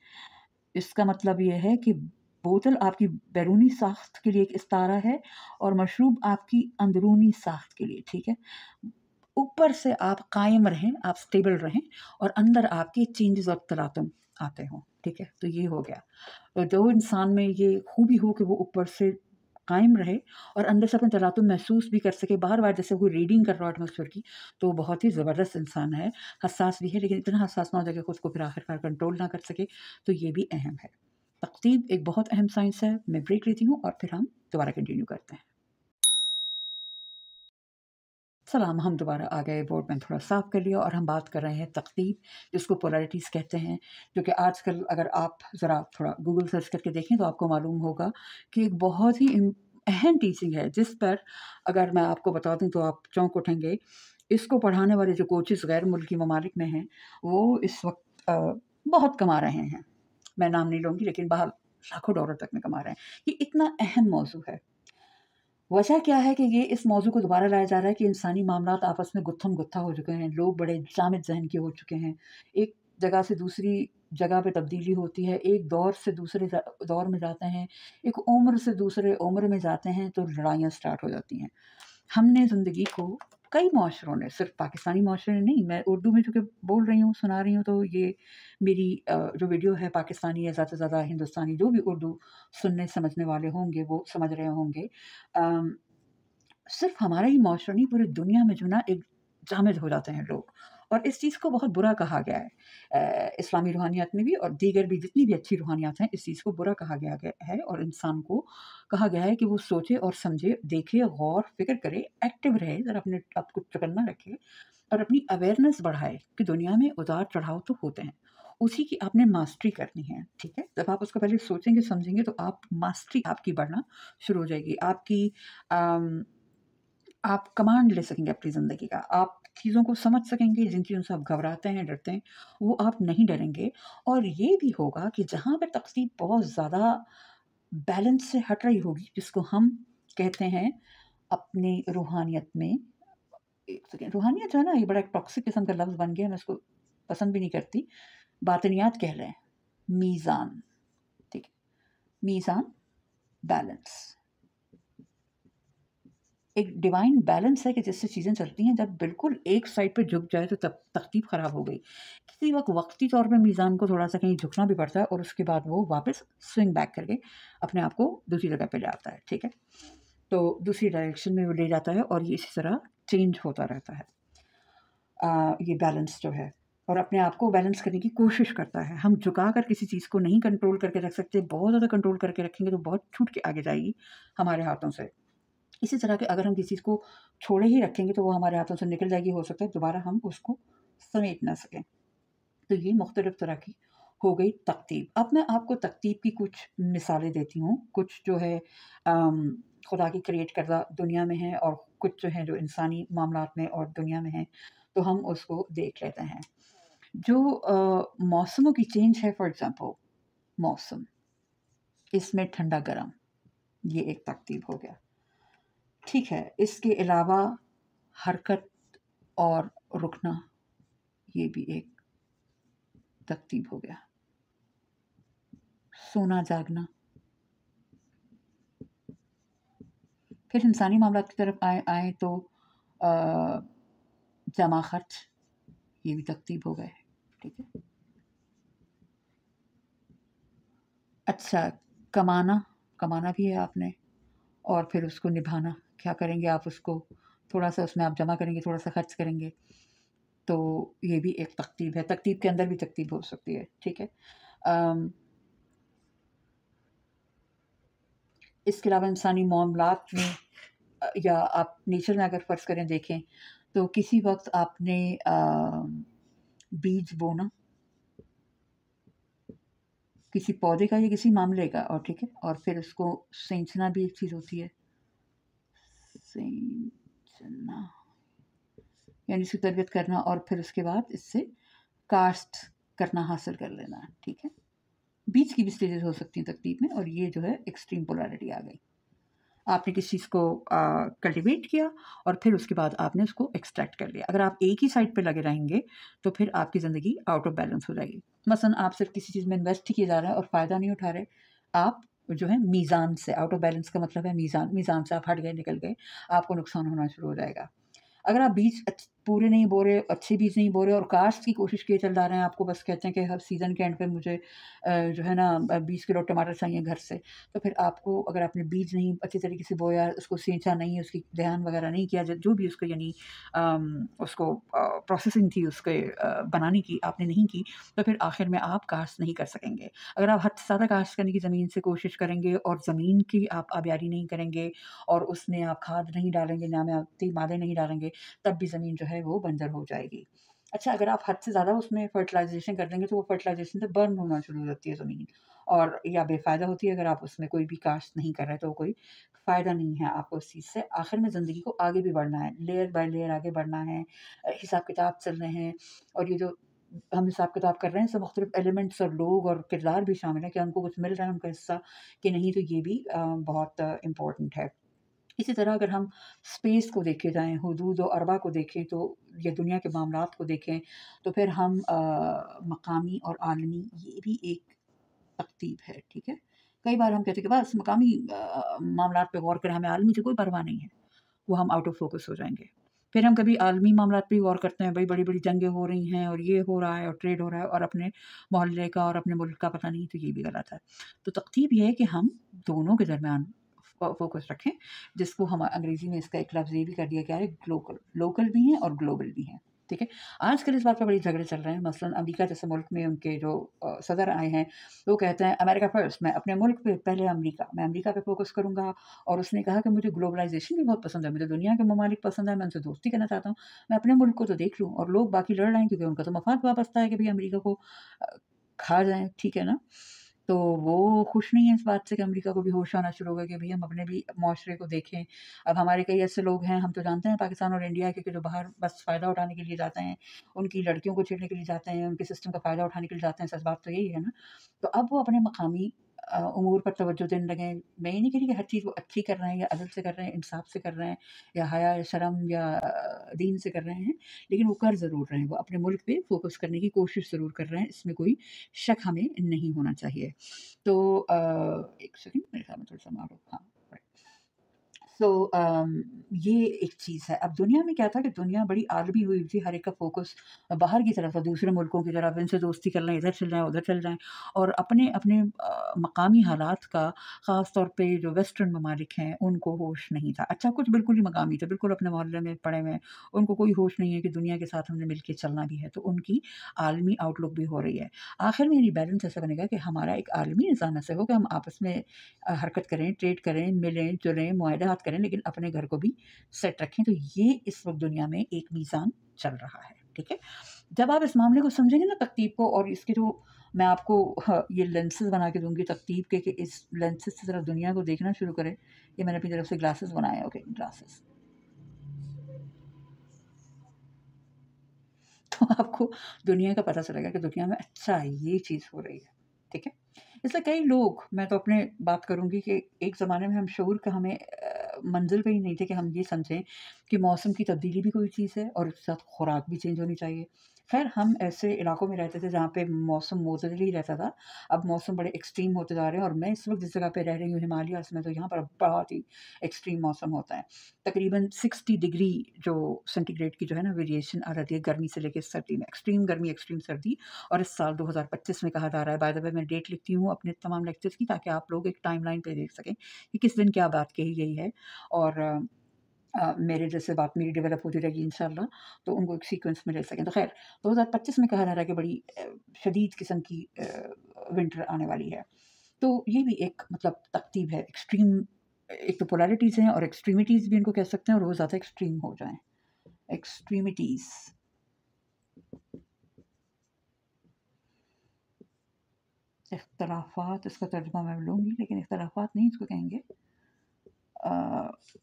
इसका मतलब ये है कि बोतल आपकी बैरूनी साख्त के लिए एक इस्तारा है, और मशरूब आपकी अंदरूनी साख्त के लिए, ठीक है? ऊपर से आप कायम रहें, आप स्टेबल रहें, और अंदर आपके चेंजेस और तलातुम आते हों, ठीक है? तो ये हो गया। तो जो इंसान में ये खूबी हो कि वो ऊपर से कायम रहे, और अंदर से अपने तलातुम महसूस भी कर सके, बार-बार जैसे कोई रीडिंग कर रहा हो एटमॉस्फेयर की, तो बहुत ही ज़बरदस्त इंसान है। हसास भी है, लेकिन इतना हसास ना हो जाए कि खुद को फिर आखिरकार कंट्रोल ना कर सके, तो ये भी अहम है। तक़तीब एक बहुत अहम साइंस है। मैं ब्रेक लेती हूँ, और फिर हम दोबारा कंटिन्यू करते हैं। सलाम, हम दोबारा आ गए। बोर्ड में थोड़ा साफ़ कर लिया और हम बात कर रहे हैं तक़दीर, जिसको पोलैरिटीज़ कहते हैं। क्योंकि आजकल अगर आप ज़रा थोड़ा गूगल सर्च करके देखें तो आपको मालूम होगा कि एक बहुत ही अहम टीचिंग है, जिस पर अगर मैं आपको बता दूँ तो आप चौंक उठेंगे। इसको पढ़ाने वाले जो कोचेज़ गैर मुल्की ममालिक में हैं, वो इस वक़्त बहुत कमा रहे हैं। मैं नाम नहीं लूँगी, लेकिन बहरहाल लाखों डॉलर तक में कमा रहे हैं। ये इतना अहम मौज़ू है। वजह क्या है कि ये इस मौज़ू को दोबारा लाया जा रहा है कि इंसानी मामलात आपस में गुत्थम-गुत्था हो चुके हैं। लोग बड़े जामिद ज़हन के हो चुके हैं। एक जगह से दूसरी जगह पे तब्दीली होती है, एक दौर से दूसरे दौर में जाते हैं, एक उम्र से दूसरे उम्र में जाते हैं, तो लड़ाइयाँ स्टार्ट हो जाती हैं। हमने ज़िंदगी को कई मुआशरों ने, सिर्फ़ पाकिस्तानी मुआशरे ने नहीं, मैं उर्दू में चूँकि बोल रही हूँ, सुना रही हूँ, तो ये मेरी जो वीडियो है पाकिस्तानी या ज़्यादा से ज़्यादा हिंदुस्तानी जो भी उर्दू सुनने समझने वाले होंगे, वो समझ रहे होंगे। अम सिर्फ हमारा ही मुआशरा नहीं, पूरी दुनिया में जो ना एक जामिद हो जाते हैं लोग, और इस चीज़ को बहुत बुरा कहा गया है। इस्लामी रूहानियत में भी और दीगर भी जितनी भी अच्छी रूहानियत हैं, इस चीज़ को बुरा कहा गया है और इंसान को कहा गया है कि वो सोचे और समझे, देखे, गौर फ़िक्र करे, एक्टिव रहे, ज़रा अपने आप को चौकन्ना रखे और अपनी अवेयरनेस बढ़ाए कि दुनिया में उतार-चढ़ाव तो होते हैं। उसी की आपने मास्टरी करनी है, ठीक है? जब आप उसको पहले सोचेंगे, समझेंगे, तो आप मास्टरी आपकी बढ़ना शुरू हो जाएगी। अम आप कमांड ले सकेंगे अपनी ज़िंदगी का। आप चीज़ों को समझ सकेंगे, जिन चीज़ों से आप घबराते हैं, डरते हैं, वो आप नहीं डरेंगे। और ये भी होगा कि जहाँ पे तक़सीद बहुत ज़्यादा बैलेंस से हट रही होगी, जिसको हम कहते हैं अपनी रूहानियत में, एक सेकंड, रूहानियत जो है ना, ये बड़ा एक टॉक्सिक किस्म का लफ्ज़ बन गया है, मैं इसको पसंद भी नहीं करती। बातिनियात कह लें, मीज़ान, ठीक है? मीज़ान, बैलेंस। एक डिवाइन बैलेंस है कि जिससे चीज़ें चलती हैं। जब बिल्कुल एक साइड पे झुक जाए तो तब तरतीब ख़राब हो गई। किसी वक़्त वक़्ती तौर पे मीज़ान को थोड़ा-सा कहीं झुकना भी पड़ता है और उसके बाद वो वापस स्विंग बैक करके अपने आप को दूसरी जगह पे ले आता है, ठीक है? तो दूसरी डायरेक्शन में वो ले जाता है और ये इसी तरह चेंज होता रहता है। ये बैलेंस जो है, और अपने आप को बैलेंस करने की कोशिश करता है। हम झुका कर किसी चीज़ को नहीं कंट्रोल करके रख सकते, बहुत ज़्यादा कंट्रोल करके रखेंगे तो बहुत छूट के आगे जाएगी हमारे हाथों से। इसी तरह के अगर हम किसी चीज़ को छोड़े ही रखेंगे तो वो हमारे हाथों से निकल जाएगी, हो सकता है दोबारा हम उसको समेट ना सकें। तो ये मुख्तलिफ़ तरह की हो गई तक़तीब। अब मैं आपको तक़तीब की कुछ मिसालें देती हूँ, कुछ जो है खुदा की क्रिएट करदा दुनिया में है और कुछ जो है जो इंसानी मामलात में और दुनिया में है, तो हम उसको देख लेते हैं। जो मौसमों की चेंज है, फॉर एग्ज़ाम्पल मौसम, इसमें ठंडा-गरम, ये एक तक़तीब हो गया। ठीक है, इसके अलावा हरकत और रुकना, ये भी एक तरतीब हो गया। सोना-जागना। फिर इंसानी मामलात की तरफ आएँ तो जमा खर्च, ये भी तरतीब हो गए, ठीक है। अच्छा, कमाना भी है आपने, और फिर उसको निभाना, क्या करेंगे आप उसको, थोड़ा-सा उसमें आप जमा करेंगे, थोड़ा-सा खर्च करेंगे, तो ये भी एक तरतीब है। तरतीब के अंदर भी तरतीब हो सकती है, ठीक है। अम इसके अलावा इंसानी मामलात में या आप नेचर में अगर फ़र्ज़ करें देखें, तो किसी वक़्त आपने बीज बोना, किसी पौधे का या किसी मामले का, और ठीक है, और फिर उसको सींचना भी एक चीज़ होती है। सींचना यानी इसकी तरबियत करना और फिर उसके बाद इससे काश्त करना, हासिल कर लेना, ठीक है। बीज की भी स्टेजेस हो सकती हैं तरतीब में, और ये जो है एक्सट्रीम पोलैरिटी आ गई। आपने किसी चीज़ को कल्टीवेट किया और फिर उसके बाद आपने उसको एक्सट्रैक्ट कर लिया। अगर आप एक ही साइड पे लगे रहेंगे तो फिर आपकी ज़िंदगी आउट ऑफ बैलेंस हो जाएगी। मसलन आप सिर्फ किसी चीज़ में इन्वेस्ट ही किए जा रहे हैं और फ़ायदा नहीं उठा रहे, आप जो है मीज़ान से, आउट ऑफ बैलेंस का मतलब है मीज़ान से आप हट गए, निकल गए, आपको नुकसान होना शुरू हो जाएगा। अगर आप बीज पूरे नहीं बो रहे, अच्छे बीज नहीं बो रहे और कास्ट की कोशिश किए चल जा रहे हैं, आपको बस कहते हैं कि हर सीज़न के एंड पे मुझे जो है ना 20 किलो टमाटर चाहिए घर से। तो फिर आपको, अगर आपने बीज नहीं अच्छी तरीके से बोया, उसको सींचा नहीं, उसकी ध्यान वगैरह नहीं किया, जो भी उसको यानी उसको प्रोसेसिंग थी उसके बनाने की आपने नहीं की, तो फिर आखिर में आप काश्त नहीं कर सकेंगे। अगर आप हद से ज़्यादा काश्त करने की ज़मीन से कोशिश करेंगे और ज़मीन की आप आबियारी नहीं करेंगे और उसमें आप खाद नहीं डालेंगे, नामियाती मादे नहीं डालेंगे, तब भी ज़मीन जो है वो बंजर हो जाएगी। अच्छा, अगर आप हद से ज़्यादा उसमें फर्टिलाइज़ेशन कर देंगे तो वो फर्टिलाइज़ेशन से बर्न होना शुरू हो जाती है ज़मीन, और या बेफ़ायदा होती है। अगर आप उसमें कोई भी काश्त नहीं कर रहे तो कोई फ़ायदा नहीं है आपको उस चीज़ से। आखिर में ज़िंदगी को आगे भी बढ़ना है, लेयर बाय लेयर आगे बढ़ना है, हिसाब-किताब चल रहे हैं, और ये जो हम हिसाब-किताब कर रहे हैं, इसमें मुख्तलिफ़ एलिमेंट्स और लोग और किरदार भी शामिल हैं, क्या उनको कुछ मिल रहा है उनका हिस्सा कि नहीं, तो ये भी बहुत इम्पोर्टेंट है। इसी तरह अगर हम स्पेस को देखे जाएँ, हुदूद व अरबा को देखें, तो या दुनिया के मामलात को देखें, तो फिर हम मकामी और आलमी, ये भी एक तरतीब है, ठीक है? कई बार हम कहते हैं कि बस मकामी मामलात पे गौर करें, हमें आलमी से कोई परवाह नहीं है, वो हम आउट ऑफ फ़ोकस हो जाएँगे। फिर हम कभी आलमी मामलात पे गौर करते हैं, भई बड़ी-बड़ी जंगें हो रही हैं और ये हो रहा है और ट्रेड हो रहा है, और अपने मोहल्ले का और अपने मुल्क का पता नहीं, तो ये भी गलत है। तो तरतीब ये है कि हम दोनों के दरमियान फ़ोकस रखें, जिसको हम अंग्रेज़ी में इसका एक लफ़्ज़ ये भी कर दिया गया है, ग्लोकल, लोकल भी हैं और ग्लोबल भी हैं, ठीक है? आजकल इस बात पे बड़े झगड़े चल रहे हैं, मसलन अमेरिका जैसे मुल्क में उनके जो सदर आए हैं, वो कहते हैं अमेरिका फर्स्ट, मैं अपने मुल्क पे पहले अमेरिका, मैं अमेरिका पे फ़ोकस करूँगा। और उसने कहा कि मुझे ग्लोबलाइज़ेशन भी बहुत पसंद है, मुझे दुनिया के ममालिक पसंद है, मैं उनसे दोस्ती करना चाहता हूँ, मैं अपने मुल्क को तो देख लूँ, और लोग बाकी लड़ रहे हैं क्योंकि उनका तो मफाद वाबस्ता है कि भई अमेरिका को खा जाएँ, ठीक है ना? तो वो खुश नहीं है इस बात से कि अमेरिका को भी होश आना शुरू हो गया कि भई हम अपने भी मुआशरे को देखें। अब हमारे कई ऐसे लोग हैं, हम तो जानते हैं पाकिस्तान और इंडिया के, कि जो बाहर बस फ़ायदा उठाने के लिए जाते हैं, उनकी लड़कियों को छेड़ने के लिए जाते हैं, उनके सिस्टम का फ़ायदा उठाने के लिए जाते हैं, सच बात तो यही है ना? तो अब वो अपने मकामी उमूर पर तवज्जो देने लगे हैं। मैं ये नहीं कह रही कि हर चीज़ वो अच्छी कर रहे हैं या अदल से कर रहे हैं, इंसाफ से कर रहे हैं, या हया या शर्म या दीन से कर रहे हैं, लेकिन वो कर ज़रूर रहे हैं। वो अपने मुल्क पे फ़ोकस करने की कोशिश ज़रूर कर रहे हैं, इसमें कोई शक हमें नहीं होना चाहिए। तो एक सेकंड, मेरे ख़्याल में थोड़ा-सा मारो, हाँ, राइट। सो ये एक चीज़ है। अब दुनिया में क्या था कि दुनिया बड़ी आलमी हुई थी, हर एक का फ़ोकस बाहर की तरफ था, दूसरे मुल्कों की तरफ, इनसे दोस्ती कर लें, इधर चल जाएँ, उधर चल जाएँ, और अपने अपने मकामी हालात का ख़ास तौर पे जो वेस्टर्न ममालिक हैं, उनको होश नहीं था। अच्छा, कुछ बिल्कुल ही मकामी थे, बिल्कुल अपने मोहल्ले में पड़े हुए हैं, उनको कोई होश नहीं है कि दुनिया के साथ हमने मिल के चलना भी है, तो उनकी आलमी आउटलुक भी हो रही है। आखिर में ये बैलेंस ऐसा बनेगा कि हमारा एक आलमी निज़ाम ऐसे हो कि हम आपस में हरकत करें, ट्रेड करें, मिलें-जुलें, मुआहदात करें, लेकिन अपने घर को भी सेट रखें। तो ये इस वक़्त दुनिया में एक मीज़ान चल रहा है, ठीक है? जब आप इस मामले को समझेंगे ना, तरतीब को, और इसके जो मैं आपको ये लेंसेज़ बना के दूँगी तरतीब के, कि इस लेंसेज़ से ज़रा दुनिया को देखना शुरू करें। ये मैंने अपनी तरफ से ग्लासेस बनाए हैं, ओके, ग्लासेस। तो आपको दुनिया का पता चलेगा कि दुनिया में अच्छा ये चीज़ हो रही है, ठीक है? इसलिए कई लोग, मैं तो अपने बात करूँगी कि एक ज़माने में हम शऊर का हमें मंज़िल पे ही नहीं थे कि हम ये समझें कि मौसम की तब्दीली भी कोई चीज़ है और उसके साथ खुराक भी चेंज होनी चाहिए। ख़ैर, हम ऐसे इलाकों में रहते थे जहाँ पे मौसम मोतदल ही रहता था। अब मौसम बड़े एक्सट्रीम होते जा रहे हैं, और मैं इस वक़्त जिस जगह पे रह रही हूँ हिमालयाज़ में, तो यहाँ पर बहुत ही एक्सट्रीम मौसम होता है। तकरीबन 60 डिग्री जो सेंटीग्रेड की जो है ना वेरिएशन आ जाती है गर्मी से लेके सर्दी में, एक्सट्रीम गर्मी, एक्सट्रीम सर्दी। और इस साल 2025 में कहा जा रहा है, बाय द वे मैं डेट लिखती हूँ अपने तमाम लेक्चर्स की, ताकि आप लोग एक टाइमलाइन पे देख सकें कि किस दिन क्या बात कही गई है, और मेरे जैसे बात मेरी डेवलप होती रहेगी इंशाल्लाह, तो उनको एक सीक्वेंस में ले सकें। तो ख़ैर, 2025 में कहा जा रहा है कि बड़ी शदीद किस्म की विंटर आने वाली है। तो ये भी एक मतलब तरतीब है, एक्सट्रीम, एक तो पोलैरिटीज़ हैं और एक्सट्रीमिटीज़ भी इनको कह सकते हैं, और वो ज़्यादा एक्सट्रीम हो जाएँ। एक्सट्रीमिटीज़, इख्तलाफ़ात, इसका तर्जुमा मैं लूँगी, लेकिन इख्तलाफ़ात नहीं इसको कहेंगे।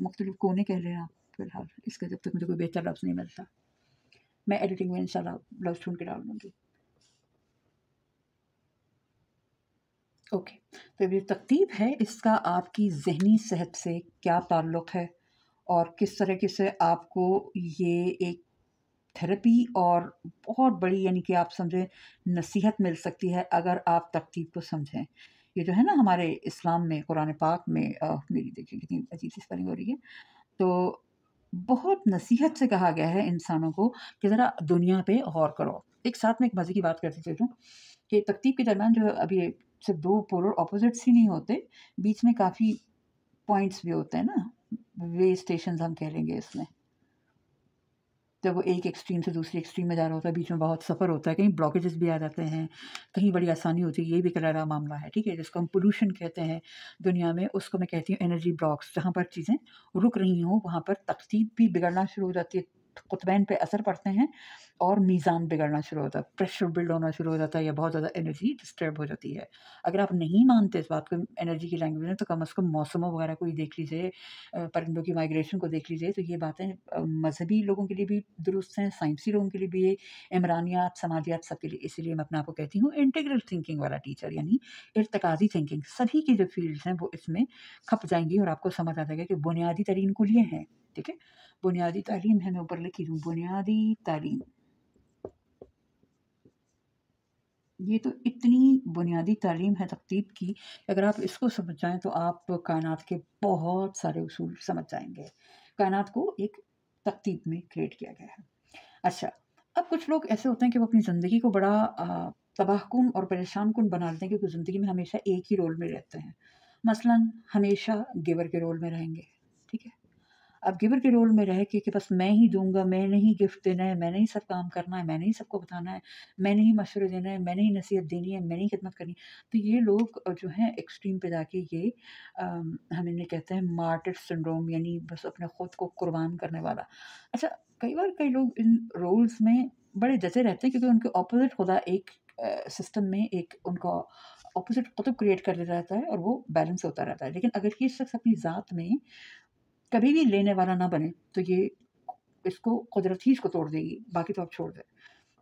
मुख्तलिफ़ कोने कह लें आप फ़िलहाल, इसका जब तक मुझे कोई बेहतर लफ़्ज़ नहीं मिलता। मैं एडिटिंग में इंशाल्लाह लफ्ज़ ढूँढ के डाल दूँगी। ओके, तो ये तरतीब है, इसका आपकी ज़हनी सेहत से क्या ताल्लुक़ है, और किस तरीके से आपको ये एक थेरेपी और बहुत बड़ी, यानी कि आप समझें, नसीहत मिल सकती है अगर आप तरतीब को समझें। ये जो है ना हमारे इस्लाम में, कुरान पाक में, मेरी देखिए कितनी अजीब सी स्पेलिंग हो रही है। तो बहुत नसीहत से कहा गया है इंसानों को कि ज़रा दुनिया पे गौर करो। एक साथ में एक मज़े की बात करते चलूँ कि तकतीब के दरमियान जो अभी सिर्फ़ 2 पोलर ऑपोज़िट्स ही नहीं होते, बीच में काफ़ी पॉइंट्स भी होते हैं ना, वे स्टेशंस हम कह लेंगे इसमें। जब वो एक एक्सट्रीम से दूसरी एक्सट्रीम में जा रहा होता है, बीच में बहुत सफ़र होता है, कहीं ब्लॉकेजेस भी आ जाते हैं, कहीं बड़ी आसानी होती है, ये भी करारा मामला है, ठीक है? जिसको हम पोल्यूशन कहते हैं दुनिया में, उसको मैं कहती हूँ एनर्जी ब्लॉक्स। जहाँ पर चीज़ें रुक रही हों, वहाँ पर तरतीब भी बिगड़ना शुरू हो जाती है, कुतबैन पे असर पड़ते हैं और मीज़ान बिगड़ना शुरू होता है, प्रेशर बिल्ड होना शुरू हो जाता है या बहुत ज़्यादा एनर्जी डिस्टर्ब हो जाती है। अगर आप नहीं मानते इस बात को एनर्जी की लैंग्वेज में, तो कम से कम मौसमों वगैरह को ही देख लीजिए, परिंदों की माइग्रेशन को देख लीजिए, तो ये बातें मज़हबी लोगों के लिए भी दुरुस्त हैं, साइंसी लोगों के लिए भी ये, इमरानियात, समाजियात सबके लिए। इसीलिए मैं अपने आप को कहती हूँ इंटीग्रल थिंकिंग वाला टीचर, यानी इर्तिकाज़ी थिंकिंग। सभी की जो फ़ील्ड्स हैं वो इसमें खप जाएँगी और आपको समझ आ जाएगा कि बुनियादी तरीन कुल ये हैं, ठीक है? बुनियादी तालीम है, मैं ऊपर लिखी हूँ, बुनियादी तालीम। ये तो इतनी बुनियादी तालीम है तकतीब की, अगर आप इसको समझ जाएँ तो आप कायनात के बहुत सारे उसूल समझ जाएँगे। कायनात को एक तकतीब में क्रिएट किया गया है। अच्छा, अब कुछ लोग ऐसे होते हैं कि वो अपनी ज़िंदगी को बड़ा तबाहकुन और परेशान-कुन बना लेते हैं क्योंकि ज़िंदगी में हमेशा एक ही रोल में रहते हैं। मसलन हमेशा गिवर के रोल में रहेंगे, ठीक है? अब गिवर के रोल में रह के कि बस मैं ही दूँगा, मैंने ही गिफ्ट देना है, मैंने ही सब काम करना है, मैंने ही सबको बताना है, मैंने ही मशवरे देना है, मैंने ही नसीहत देनी है, मैंने ही खिदमत करनी है। तो ये लोग जो हैं एक्सट्रीम पे जाके ये हम इन्हें कहते हैं मार्टिर सिंड्रोम, यानी बस अपने खुद को कुर्बान करने वाला। अच्छा, कई बार कई लोग इन रोल्स में बड़े जचे रहते हैं क्योंकि उनके ऑपोज़िट खुदा एक सिस्टम में एक उनका ऑपोज़िट कुतुब क्रिएट कर देता रहता है और वो बैलेंस होता रहता है। लेकिन अगर ये शख्स अपनी ज़ात में कभी भी लेने वाला ना बने, तो ये इसको कुदरत ही इसको तोड़ देगी, बाकी तो आप छोड़ दें।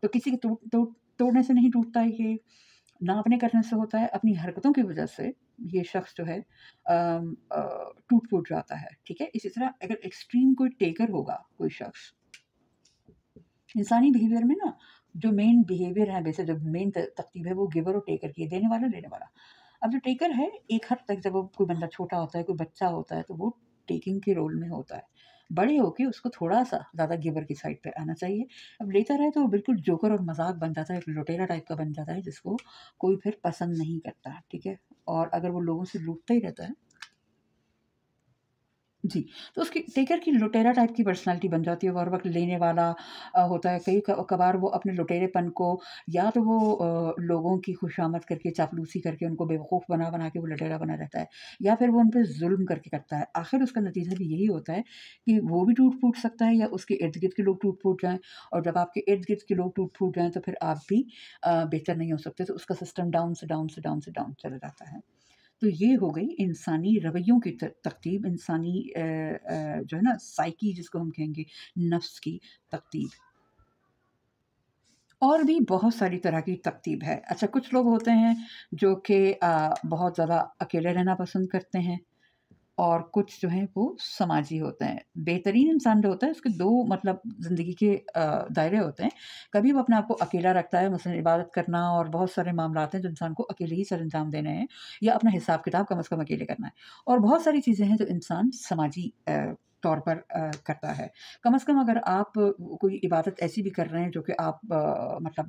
तो किसी के तोड़ने से नहीं टूटता है ये, ना अपने करने से होता है, अपनी हरकतों की वजह से ये शख्स जो है टूट-फूट जाता है, ठीक है? इसी तरह अगर एक्सट्रीम कोई टेकर होगा, कोई शख्स, इंसानी बिहेवियर में ना जो मेन बिहेवियर है, वैसे जो मेन तरकीब है वो गिवर और टेकर की है, देने वाला, लेने वाला। अब जो टेकर है एक हद तक जब वो कोई बंदा छोटा होता है, कोई बच्चा होता है तो वो टेकिंग के रोल में होता है। बड़े होके उसको थोड़ा-सा ज़्यादा गिवर की साइड पे आना चाहिए। अब लेता रहे तो वो बिल्कुल जोकर और मज़ाक बन जाता है, एक लुटेरा टाइप का बन जाता है जिसको कोई फिर पसंद नहीं करता, ठीक है? और अगर वो लोगों से लूटता ही रहता है जी, तो उसकी टेकर की लुटेरा टाइप की पर्सनैलिटी बन जाती है, वो हर वक़्त लेने वाला होता है। कई कभार वो अपने लुटेरेपन को या तो वो लोगों की खुशामद करके, चापलूसी करके उनको बेवकूफ़ बना-बना के वो लुटेरा बना रहता है या फिर वो उन पे ज़ुल्म करके करता है। आखिर उसका नतीजा भी यही होता है कि वो भी टूट-फूट सकता है या उसके इर्द-गिर्द के लोग टूट-फूट जाएँ और जब आपके इर्द-गिर्द के लोग टूट-फूट जाएँ, तो फिर आप भी बेहतर नहीं हो सकते। तो उसका सिस्टम डाउन से डाउन से डाउन से डाउन चला जाता है। तो ये हो गई इंसानी रवैयों की तरतीब, इंसानी जो है ना साइकी जिसको हम कहेंगे, नफ्स की तरतीब। और भी बहुत सारी तरह की तरतीब है। अच्छा, कुछ लोग होते हैं जो कि बहुत ज़्यादा अकेले रहना पसंद करते हैं और कुछ जो हैं वो समाजी होते हैं। बेहतरीन इंसान जो होता है उसके 2 मतलब ज़िंदगी के दायरे होते हैं। कभी वो अपने आप को अकेला रखता है, मसलन इबादत करना और बहुत सारे मामलात हैं जो इंसान को अकेले ही सरअंजाम देने हैं या अपना हिसाब-किताब कम से कम अकेले करना है। और बहुत सारी चीज़ें हैं जो इंसान समाजी तौर पर करता है। कम से कम अगर आप कोई इबादत ऐसी भी कर रहे हैं जो कि आप मतलब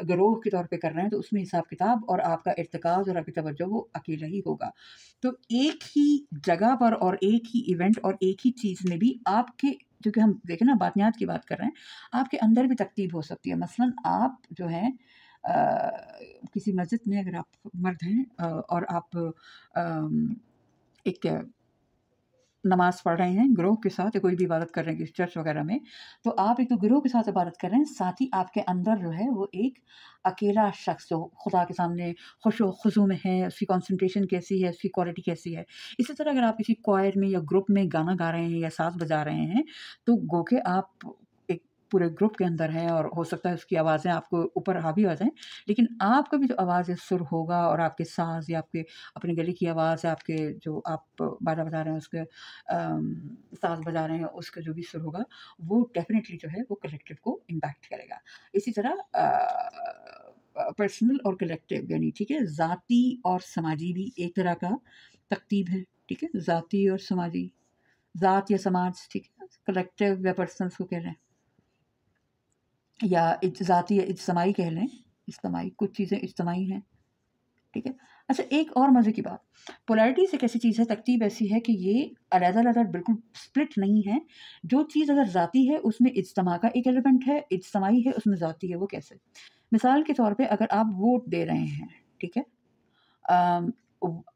गिरोह के तौर पे कर रहे हैं, तो उसमें हिसाब-किताब और आपका इर्तिकाज़ और आपकी तवज्जो वो अकेला ही होगा। तो एक ही जगह पर और एक ही इवेंट और एक ही चीज़ में भी आपके, क्योंकि हम देखें ना बातनियात की बात कर रहे हैं, आपके अंदर भी तरतीब हो सकती है। मसलन आप जो हैं किसी मस्जिद में अगर आप मर्द हैं और आप एक नमाज़ पढ़ रहे हैं गिरोह के साथ या कोई भी इबादत कर रहे हैं किसी चर्च वगैरह में, तो आप एक तो गिरोह के साथ इबादत कर रहे हैं, साथ ही आपके अंदर जो है वो एक अकेला शख्स जो खुदा के सामने खुशू-ख़ुज़ू में है, उसकी कंसंट्रेशन कैसी है, उसकी क्वालिटी कैसी है। इसी तरह अगर आप किसी क्वायर में या ग्रुप में गाना गा रहे हैं या साज़ बजा रहे हैं, तो गो के आप एक पूरे ग्रुप के अंदर हैं और हो सकता है उसकी आवाज़ें आपको ऊपर हावी आ जाएँ, लेकिन आपका भी जो आवाज़ है सुर होगा और आपके साज़ या आपके अपने गले की आवाज़ है, आपके जो आप बाजा बजा रहे हैं उसके साज़ बजा रहे हैं उसका जो भी सुर होगा, वो डेफ़िनेटली जो है वो कलेक्टिव को इम्पैक्ट करेगा। इसी तरह पर्सनल और कलेक्टिव, यानी ठीक है, ज़ाती और समाजी भी एक तरह का तरतीब है, ठीक है? ज़ाती और समाजी। ذات یا سماج، ٹھیک ہے، کلیکٹیو یا پرسنس کو کہہ لیں، یا ذاتی یا اجتماعی کہہ لیں، اجتماعی، کچھ چیزیں اجتماعی ہیں، ٹھیک ہے۔ اچھا، ایک اور مزے کی بات، پولارٹیز ایک ایسی چیز ہے، ترتیب ایسی ہے کہ یہ علیحدہ علیحدہ بالکل سپلٹ نہیں ہے۔ جو چیز اگر ذاتی ہے اس میں اجتماع کا ایک ایلیمنٹ ہے، اجتماعی ہے اس میں ذاتی ہے۔ وہ کیسے؟ مثال کے طور پہ اگر آپ ووٹ دے رہے ہیں، ٹھیک ہے، آم،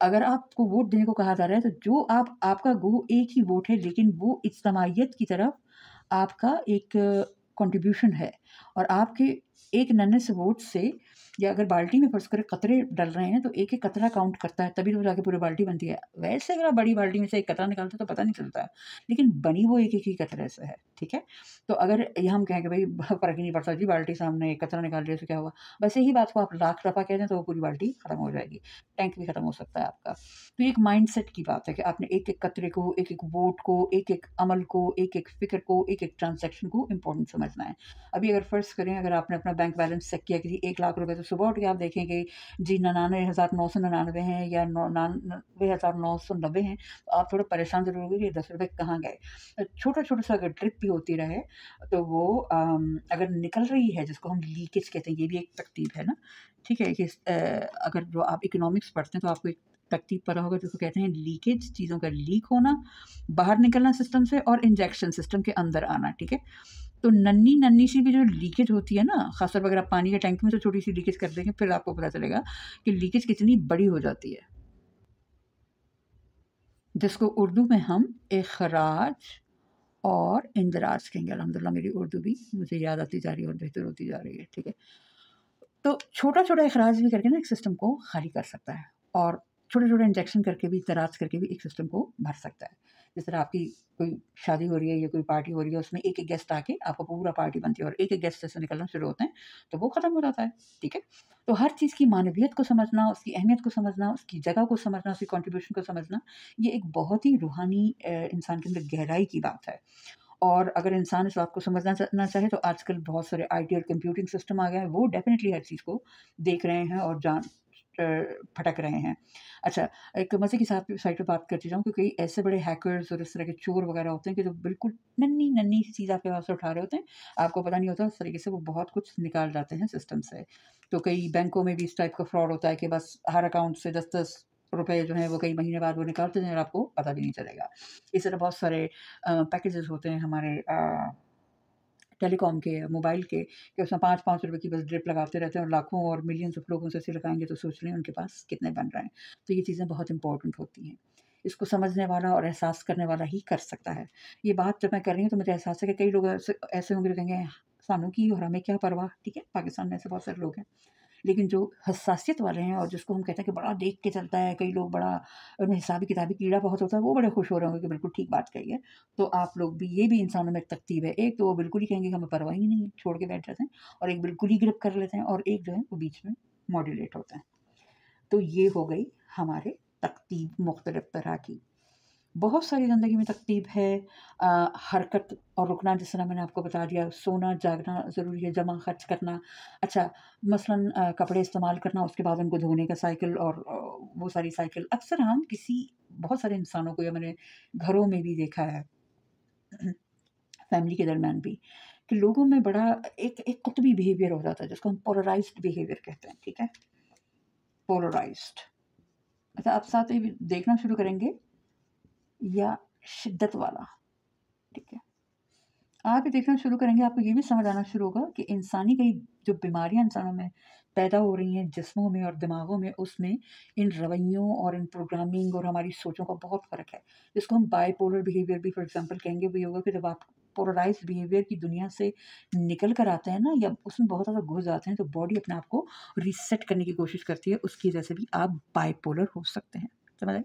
اگر آپ کو ووٹ دینے کو کہا جا رہا ہے تو جو آپ کا گو ایک ہی ووٹ ہے، لیکن وہ اجتماعیت کی طرف آپ کا ایک کنٹریبیوشن ہے، اور آپ کے ایک ننھے سے ووٹ سے، یا اگر بالٹی میں فرض کرے قطرے ڈل رہے ہیں تو ایک ایک قطرہ کاؤنٹ کرتا ہے، تبھی تو جا کے پوری بالٹی بنتی ہے۔ ویسے اگر آپ بڑی بالٹی میں سے ایک قطرہ نکالتے تو پتہ نہیں چلتا ہے، لیکن بنی وہ ایک ایک ہی قطرے سے ہے، ٹھیک ہے۔ تو اگر یہ ہم کہیں کہ بھائی فرق ہی نہیں پڑتا جی، بالٹی سے ہم نے ایک قطرہ نکال لیا تو کیا ہوا، بس یہی بات کو آپ لاکھ دفعہ کہہ دیں تو وہ پوری بالٹی ختم ہو جائے گی، ٹینک بھی ختم ہو سکتا ہے آپ کا۔ تو یہ ایک مائنڈ سیٹ کی بات ہے کہ آپ نے ایک ایک قطرے کو، ایک ایک ووٹ کو، ایک ایک عمل کو، ایک ایک فکر کو، ایک ایک ٹرانزیکشن کو امپورٹنٹ سمجھنا ہے۔ ابھی اگر فرض کریں، اگر آپ نے اپنا بینک بیلنس چیک کیا کہ جی 1,00,000 روپے، تو صبح اٹھ کے آپ دیکھیں گے جی 99,999 ہیں یا 99,990 ہیں، تو آپ تھوڑا پریشان ضرور ہوگے کہ 10 روپے کہاں گئے۔ چھوٹا چھوٹا سا اگر ٹرپ بھی ہوتی رہے تو وہ اگر نکل رہی ہے، جس کو ہم لیکیج کہتے ہیں، یہ بھی ایک ترتیب ہے نا، ٹھیک ہے، کہ اگر جو آپ اکنامکس پڑھتے ہیں تو آپ کو ایک ترتیب پتہ ہوگا جس کو کہتے ہیں لیکیج، چیزوں کا لیک ہونا، باہر نکلنا سسٹم سے، اور انجیکشن، سسٹم کے اندر آنا، ٹھیک ہے۔ تو ننھی ننھی سی بھی جو لیکیج ہوتی ہے نا، خاص طور پر اگر آپ پانی کے ٹینک میں سے چھوٹی سی لیکیج کر دیں گے، پھر آپ کو پتہ چلے گا کہ لیکیج کتنی بڑی ہو جاتی ہے، جس کو اردو میں ہم اخراج اور اندراج کہیں گے۔ الحمدللہ میری اردو بھی مجھے یاد آتی جا رہی ہے اور بہتر ہوتی جا رہی ہے، ٹھیک ہے۔ تو چھوٹا چھوٹا اخراج بھی کر کے نا ایک سسٹم کو خالی کر سکتا ہے، اور چھوٹے چھوٹے انجیکشن کر کے بھی، تراج کر کے بھی ایک سسٹم کو بھر سکتا ہے۔ جس طرح آپ کی کوئی شادی ہو رہی ہے یا کوئی پارٹی ہو رہی ہے، اس میں ایک ایک گیسٹ آ کے آپ کو پورا پارٹی بنتی ہے، اور ایک ایک گیسٹ جیسے نکلنا شروع ہوتے ہیں تو وہ ختم ہو جاتا ہے، ٹھیک ہے۔ تو ہر چیز کی معنویت کو سمجھنا، اس کی اہمیت کو سمجھنا، اس کی جگہ کو سمجھنا، اس کی کنٹریبیوشن کو سمجھنا، یہ ایک بہت ہی روحانی انسان کے اندر گہرائی کی بات ہے۔ اور اگر انسان اس بات کو سمجھنا چاہے تو آج کل بہت سارے آئی ٹی اور کمپیوٹنگ سسٹم آ گئے ہیں، وہ ڈیفینیٹلی ہر چیز کو دیکھ رہے ہیں اور پھٹک رہے ہیں۔ اچھا، ایک مزے کی سائٹ پہ بات کرتی جاؤں کہ کئی ایسے بڑے ہیکرز اور اس طرح کے چور وغیرہ ہوتے ہیں کہ جو بالکل ننھی ننھی سی چیز آپ کے پاس سے اٹھا رہے ہوتے ہیں، آپ کو پتہ نہیں ہوتا، اس طریقے سے وہ بہت کچھ نکال جاتے ہیں سسٹم سے۔ تو کئی بینکوں میں بھی اس ٹائپ کا فراڈ ہوتا ہے کہ بس ہر اکاؤنٹ سے 10-10 روپے جو ہیں وہ کئی مہینے بعد وہ نکالتے ہیں اور آپ کو پتہ بھی نہیں چلے گا۔ اس طرح بہت سارے پیکیجز ہوتے ہیں ہمارے ٹیلی کام کے، موبائل کے، کہ اس میں 5-5 روپے کی بس ڈرپ لگاتے رہتے ہیں، اور لاکھوں اور ملینز آف لوگوں سے اسے لگائیں گے تو سوچ رہے ہیں ان کے پاس کتنے بن رہے ہیں۔ تو یہ چیزیں بہت امپورٹنٹ ہوتی ہیں، اس کو سمجھنے والا اور احساس کرنے والا ہی کر سکتا ہے۔ یہ بات جب میں کر رہی ہوں تو مجھے احساس ہے کہ کئی لوگ ایسے ہوں گے جو کہیں گے سانوں کی اور ہمیں کیا پرواہ، ٹھیک ہے، پاکستان میں ایسے بہت سارے لوگ ہیں، لیکن جو حساسیت والے ہیں اور جس کو ہم کہتے ہیں کہ بڑا دیکھ کے چلتا ہے، کئی لوگ بڑا ان میں حسابی کتابی کیڑا بہت ہوتا ہے، وہ بڑے خوش ہو رہے ہوں گے کہ بالکل ٹھیک بات کہی ہے۔ تو آپ لوگ بھی، یہ بھی انسانوں میں ایک ترتیب ہے، ایک تو وہ بالکل ہی کہیں گے کہ ہمیں پرواہ ہی نہیں ہے، چھوڑ کے بیٹھ جاتے ہیں، اور ایک بالکل ہی گرپ کر لیتے ہیں، اور ایک جو ہے وہ بیچ میں ماڈولیٹ ہوتا ہے۔ تو یہ ہو گئی ہمارے ترتیب مختلف طرح کی۔ بہت ساری زندگی میں ترتیب ہے، حرکت اور رکنا، جس طرح میں نے آپ کو بتا دیا، سونا جاگنا ضروری ہے، جمع خرچ کرنا۔ اچھا، مثلاً کپڑے استعمال کرنا، اس کے بعد ان کو دھونے کا سائیکل، اور وہ ساری سائیکل اکثر ہم بہت سارے انسانوں کو، یا میں نے گھروں میں بھی دیکھا ہے، فیملی کے درمیان بھی، کہ لوگوں میں بڑا ایک قطبی بیہیویئر ہو جاتا ہے، جس کو ہم پولرائزڈ بیہیویئر کہتے ہیں، ٹھیک ہے، پولرائزڈ۔ اچھا، آپ ساتھ ہی دیکھنا شروع کریں گے، یا شدت والا، ٹھیک ہے، آپ یہ دیکھنا شروع کریں گے، آپ کو یہ بھی سمجھ آنا شروع ہوگا کہ انسانی کئی جو بیماریاں انسانوں میں پیدا ہو رہی ہیں، جسموں میں اور دماغوں میں، اس میں ان رویوں اور ان پروگرامنگ اور ہماری سوچوں کا بہت فرق ہے، جس کو ہم بائی پولر بیہیویئر بھی فار ایگزامپل کہیں گے۔ بھی ہوگا کہ جب آپ پولرائز بیہیویئر کی دنیا سے نکل کر آتے ہیں نا، یا اس میں بہت زیادہ گھس جاتے ہیں، تو باڈی اپنے آپ کو ریسیٹ کرنے کی کوشش کرتی ہے، اس کی وجہ سے بھی آپ بائی پولر ہو سکتے ہیں، سمجھ آئے؟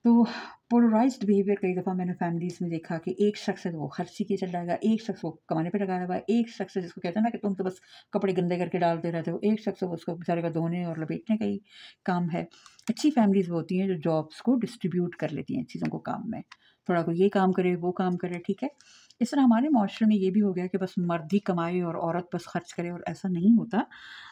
تو پولرائزڈ بیہیویئر کئی دفعہ میں نے فیملیز میں دیکھا کہ ایک شخص ہے تو وہ خرچی کے چل جائے گا، ایک شخص وہ کمانے پہ لگایا ہوا ہے، ایک شخص ہے جس کو کہتے ہیں نا کہ تم تو بس کپڑے گندے کر کے ڈالتے رہتے ہو، ایک شخص اس کو بیچارے کا دھونے اور لپیٹنے کا ہی کام ہے۔ اچھی فیملیز وہ ہوتی ہیں جو جابس کو ڈسٹریبیوٹ کر لیتی ہیں چیزوں کو کام میں، تھوڑا کوئی یہ کام کرے، وہ کام کرے، ٹھیک ہے۔ اس طرح ہمارے معاشرے میں یہ بھی ہو گیا کہ بس مرد ہی کمائے اور عورت بس خرچ کرے، اور ایسا نہیں ہوتا۔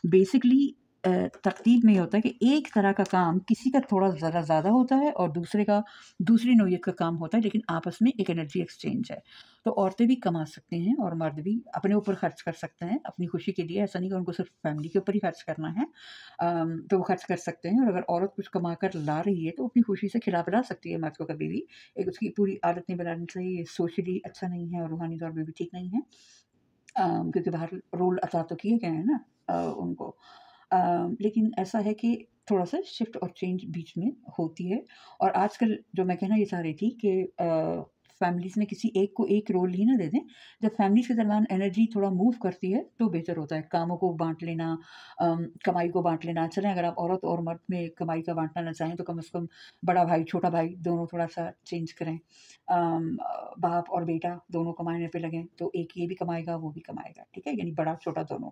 بیسکلی तकदीर में ये होता है कि एक तरह का काम किसी का थोड़ा ज़रा ज़्यादा होता है और दूसरे का दूसरी नौइयत का काम होता है, लेकिन आपस में एक एनर्जी एक्सचेंज है। तो औरतें भी कमा सकती हैं और मर्द भी अपने ऊपर खर्च कर सकते हैं अपनी खुशी के लिए। ऐसा नहीं कि उनको सिर्फ फैमिली के ऊपर ही खर्च करना है। तो वो खर्च कर सकते हैं, और अगर औरत कुछ कमा कर ला रही है तो अपनी खुशी से खिला पिला सकती है मर्द को कभी भी। एक उसकी पूरी आदत नहीं बनानी चाहिए, सोशली अच्छा नहीं है और रूहानी तौर पर भी ठीक नहीं है। क्योंकि बाहर रोल अता तो किए गए हैं ना उनको। लेकिन ऐसा है कि थोड़ा-सा शिफ्ट और चेंज बीच में होती है। और आजकल जो मैं कहना ये चाह रही थी कि फैमिलीज़ में किसी एक को एक रोल ही ना दे दें। जब फैमिलीज़ के दरमियान एनर्जी थोड़ा मूव करती है तो बेहतर होता है। कामों को बाँट लेना, कमाई को बाँट लेना। चलें, अगर आप औरत और मर्द में कमाई का बाँटना ना चाहें तो कम से कम बड़ा भाई, छोटा भाई दोनों थोड़ा-सा चेंज करें। बाप और बेटा दोनों कमाने पे लगें, तो एक ये भी कमाएगा, वो भी कमाएगा, ठीक है? यानी बड़ा-छोटा दोनों।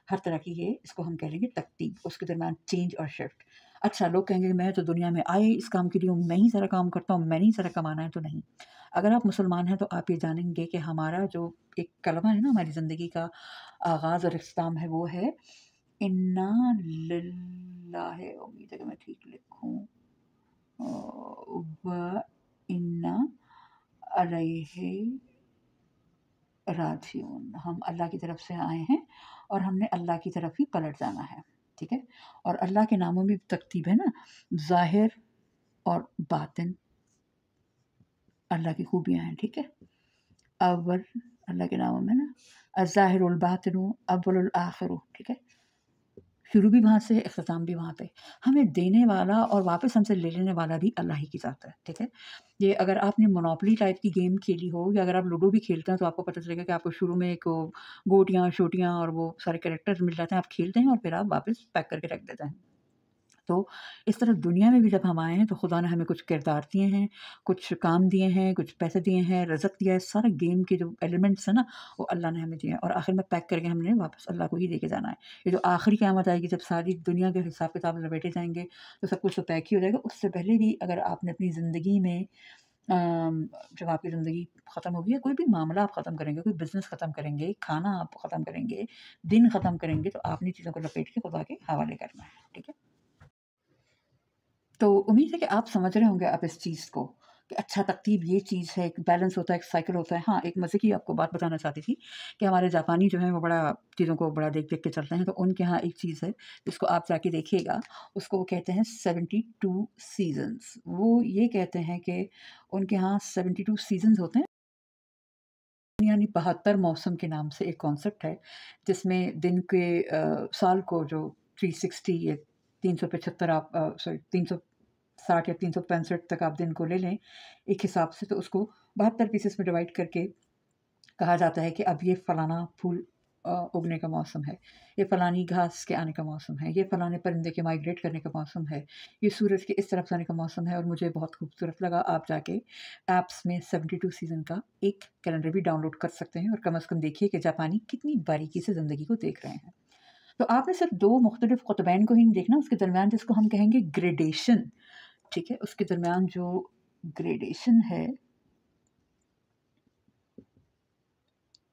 हर तरह की ये इसको हम कह लेंगे तकतीब, उसके दरमियान चेंज और शिफ्ट। अच्छा, लोग कहेंगे मैं तो दुनिया में आए इस काम के लिए हूँ, मैं ही सारा काम करता हूँ, मैंने ही सारा कमाना है, तो नहीं। अगर आप मुसलमान हैं तो आप ये जानेंगे कि हमारा जो एक कलमा है ना हमारी ज़िंदगी का आगाज़ और इख्तिताम है, वो है इन्ना लिल्लाहि, उम्मीद है कि मैं ठीक लिखूँ, व इन्ना अलैहि राजिऊन। हम अल्लाह की तरफ से आए हैं और हमने अल्लाह की तरफ ही पलट जाना है, ठीक है? और अल्लाह के नामों में तरतीब है ना, ज़ाहिर और बातिन अल्लाह की खूबियाँ हैं, ठीक है? अव्वल अल्लाह के नामों में ना, अज़्ज़ाहिरुल बातिनु अव्वलुल आखिरु, ठीक है? शुरू भी वहाँ से, इख्तिताम भी वहाँ पे। हमें देने वाला और वापस हमसे ले लेने वाला भी अल्लाह ही की ज़ात है, ठीक है? ये अगर आपने मोनोपोली टाइप की गेम खेली हो या अगर आप लूडो भी खेलते हैं तो आपको पता चलेगा कि आपको शुरू में एक वो गोटियाँ, छोटियाँ और वो सारे कैरेक्टर्स मिल जाते हैं, आप खेलते हैं और फिर आप वापस पैक करके रख देते हैं। तो इस तरह दुनिया में भी जब हम आए हैं तो खुदा ने हमें कुछ किरदार दिए हैं, कुछ काम दिए हैं, कुछ पैसे दिए हैं, रिज़्क दिया है, सारे गेम के जो एलिमेंट्स हैं ना, वो अल्लाह ने हमें दिए हैं और आखिर में पैक करके हमने वापस अल्लाह को ही देके जाना है। ये जो आखिरी क़यामत आएगी जब सारी दुनिया के हिसाब-किताब लपेटे जाएँगे, तो सब कुछ तो पैक ही हो जाएगा। उससे पहले भी अगर आपने अपनी ज़िंदगी में जब आपकी ज़िंदगी ख़त्म होगी या कोई भी मामला आप ख़त्म करेंगे, कोई बिज़नेस ख़त्म करेंगे, खाना आप ख़त्म करेंगे, दिन ख़त्म करेंगे, तो आपने चीज़ों को लपेट के खुदा के हवाले करना है, ठीक है? तो उम्मीद है कि आप समझ रहे होंगे अब इस चीज़ को कि अच्छा तकतीब ये चीज़ है, एक बैलेंस होता है, एक साइकिल होता है। हाँ, एक मज़े की आपको बात बताना चाहती थी कि हमारे जापानी जो हैं वो बड़ा चीज़ों को बड़ा देख-देख के चलते हैं, तो उनके यहाँ एक चीज़ है जिसको आप जाके देखिएगा, उसको वो कहते हैं 72 सीज़न्स। वो ये कहते हैं कि उनके यहाँ 72 सीज़न्स होते हैं, यानी 72 मौसम के नाम से एक कॉन्सेप्ट है, जिसमें दिन के साल को जो 360 या 375 आप सॉरी 360 या 365 तक आप दिन को ले लें, एक हिसाब से तो उसको 72 पीसेस में डिवाइड करके कहा जाता है कि अब ये फलाना फूल उगने का मौसम है, ये फलानी घास के आने का मौसम है, ये फलाने परिंदे के माइग्रेट करने का मौसम है, ये सूरज के इस तरफ जाने का मौसम है। और मुझे बहुत खूबसूरत लगा, आप जाके ऐप्स में 72 सीज़न का एक कैलेंडर भी डाउनलोड कर सकते हैं और कम से कम देखिए कि जापानी कितनी बारीकी से ज़िंदगी को देख रहे हैं। तो आपने सिर्फ 2 मुख्तलिफ क़ुतबैन को ही नहीं देखना, उसके दरमियान जिसको हम कहेंगे ग्रेडेशन, ठीक है? उसके दरमियान जो ग्रेडेशन है,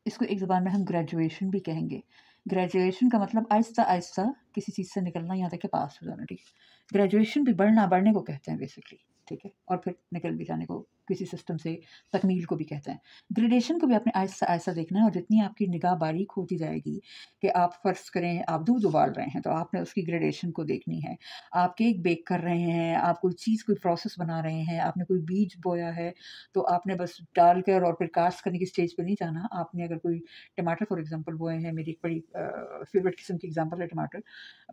इसको एक ज़बान में हम ग्रेजुएशन भी कहेंगे। ग्रेजुएशन का मतलब आहिस्ता-आहिस्ता किसी चीज़ से निकलना यहाँ तक कि पास हो जाना, ठीक है। ग्रेजुएशन भी बढ़ने को कहते हैं बेसिकली, ठीक है? और फिर निकल भी जाने को, किसी सिस्टम से तकमील को भी कहते हैं। ग्रेडेशन को भी आपने आहिस्ता-आहिस्ता देखना है और जितनी आपकी निगाह बारीक होती जाएगी कि आप फ़र्ज़ करें आप दूध उबाल रहे हैं, तो आपने उसकी ग्रेडेशन को देखनी है। आप केक बेक कर रहे हैं, आप कोई चीज़, कोई प्रोसेस बना रहे हैं, आपने कोई बीज बोया है, तो आपने बस डाल कर और फिर कास्ट करने की स्टेज पे नहीं जाना। आपने अगर कोई टमाटर फॉर एग्ज़ाम्पल बोए हैं, मेरी एक बड़ी फ़ेवरेट किस्म की एग्ज़ाम्पल है टमाटर,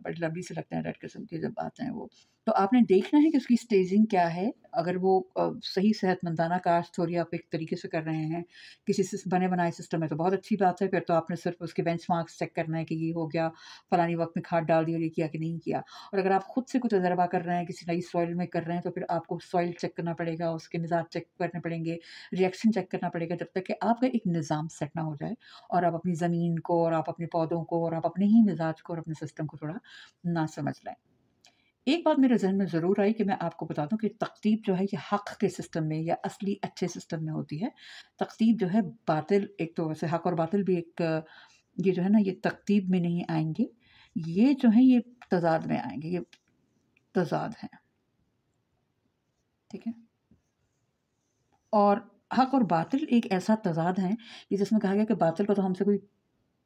बड़े लवली से लगते हैं रेड किस्म के जब आते हैं वो। तो आपने देखना है कि उसकी स्टेजिंग क्या है, अगर वो सही सेहतमंदाना काश्त हो रही है, आप एक तरीके से कर रहे हैं, किसी से बने-बनाए सिस्टम है तो बहुत अच्छी बात है, फिर तो आपने सिर्फ़ उसके बेंचमार्क्स चेक करना है कि ये हो गया, फलानी वक़्त में खाद डाल दी और ये किया कि नहीं किया। और अगर आप खुद से कुछ तजर्बा कर रहे हैं, किसी नई सॉइल में कर रहे हैं, तो फिर आपको सॉइल चेक करना पड़ेगा, उसके मिज़ाज चेक करने पड़ेंगे, रिएक्शन चेक करना पड़ेगा, जब तक कि आपका एक निज़ाम सेट ना हो जाए और आप अपनी ज़मीन को और आप अपने पौधों को और आप अपने ही मिज़ाज को और अपने सिस्टम को थोड़ा ना समझ लें। एक बात मेरे ज़हन में ज़रूर आई कि मैं आपको बता दूँ कि तक़दीर जो है ये हक़ के सिस्टम में या असली अच्छे सिस्टम में होती है। तक़दीर जो है बातिल, एक तो वैसे हक़ और बातिल भी एक ये जो है ना ये तक़दीर में नहीं आएँगे। ये जो है ये तज़ाद में आएंगे, ये तज़ाद हैं, ठीक है। और हक और बातिल एक ऐसा तज़ाद है कि जिसमें कहा गया कि बातिल को तो हमसे कोई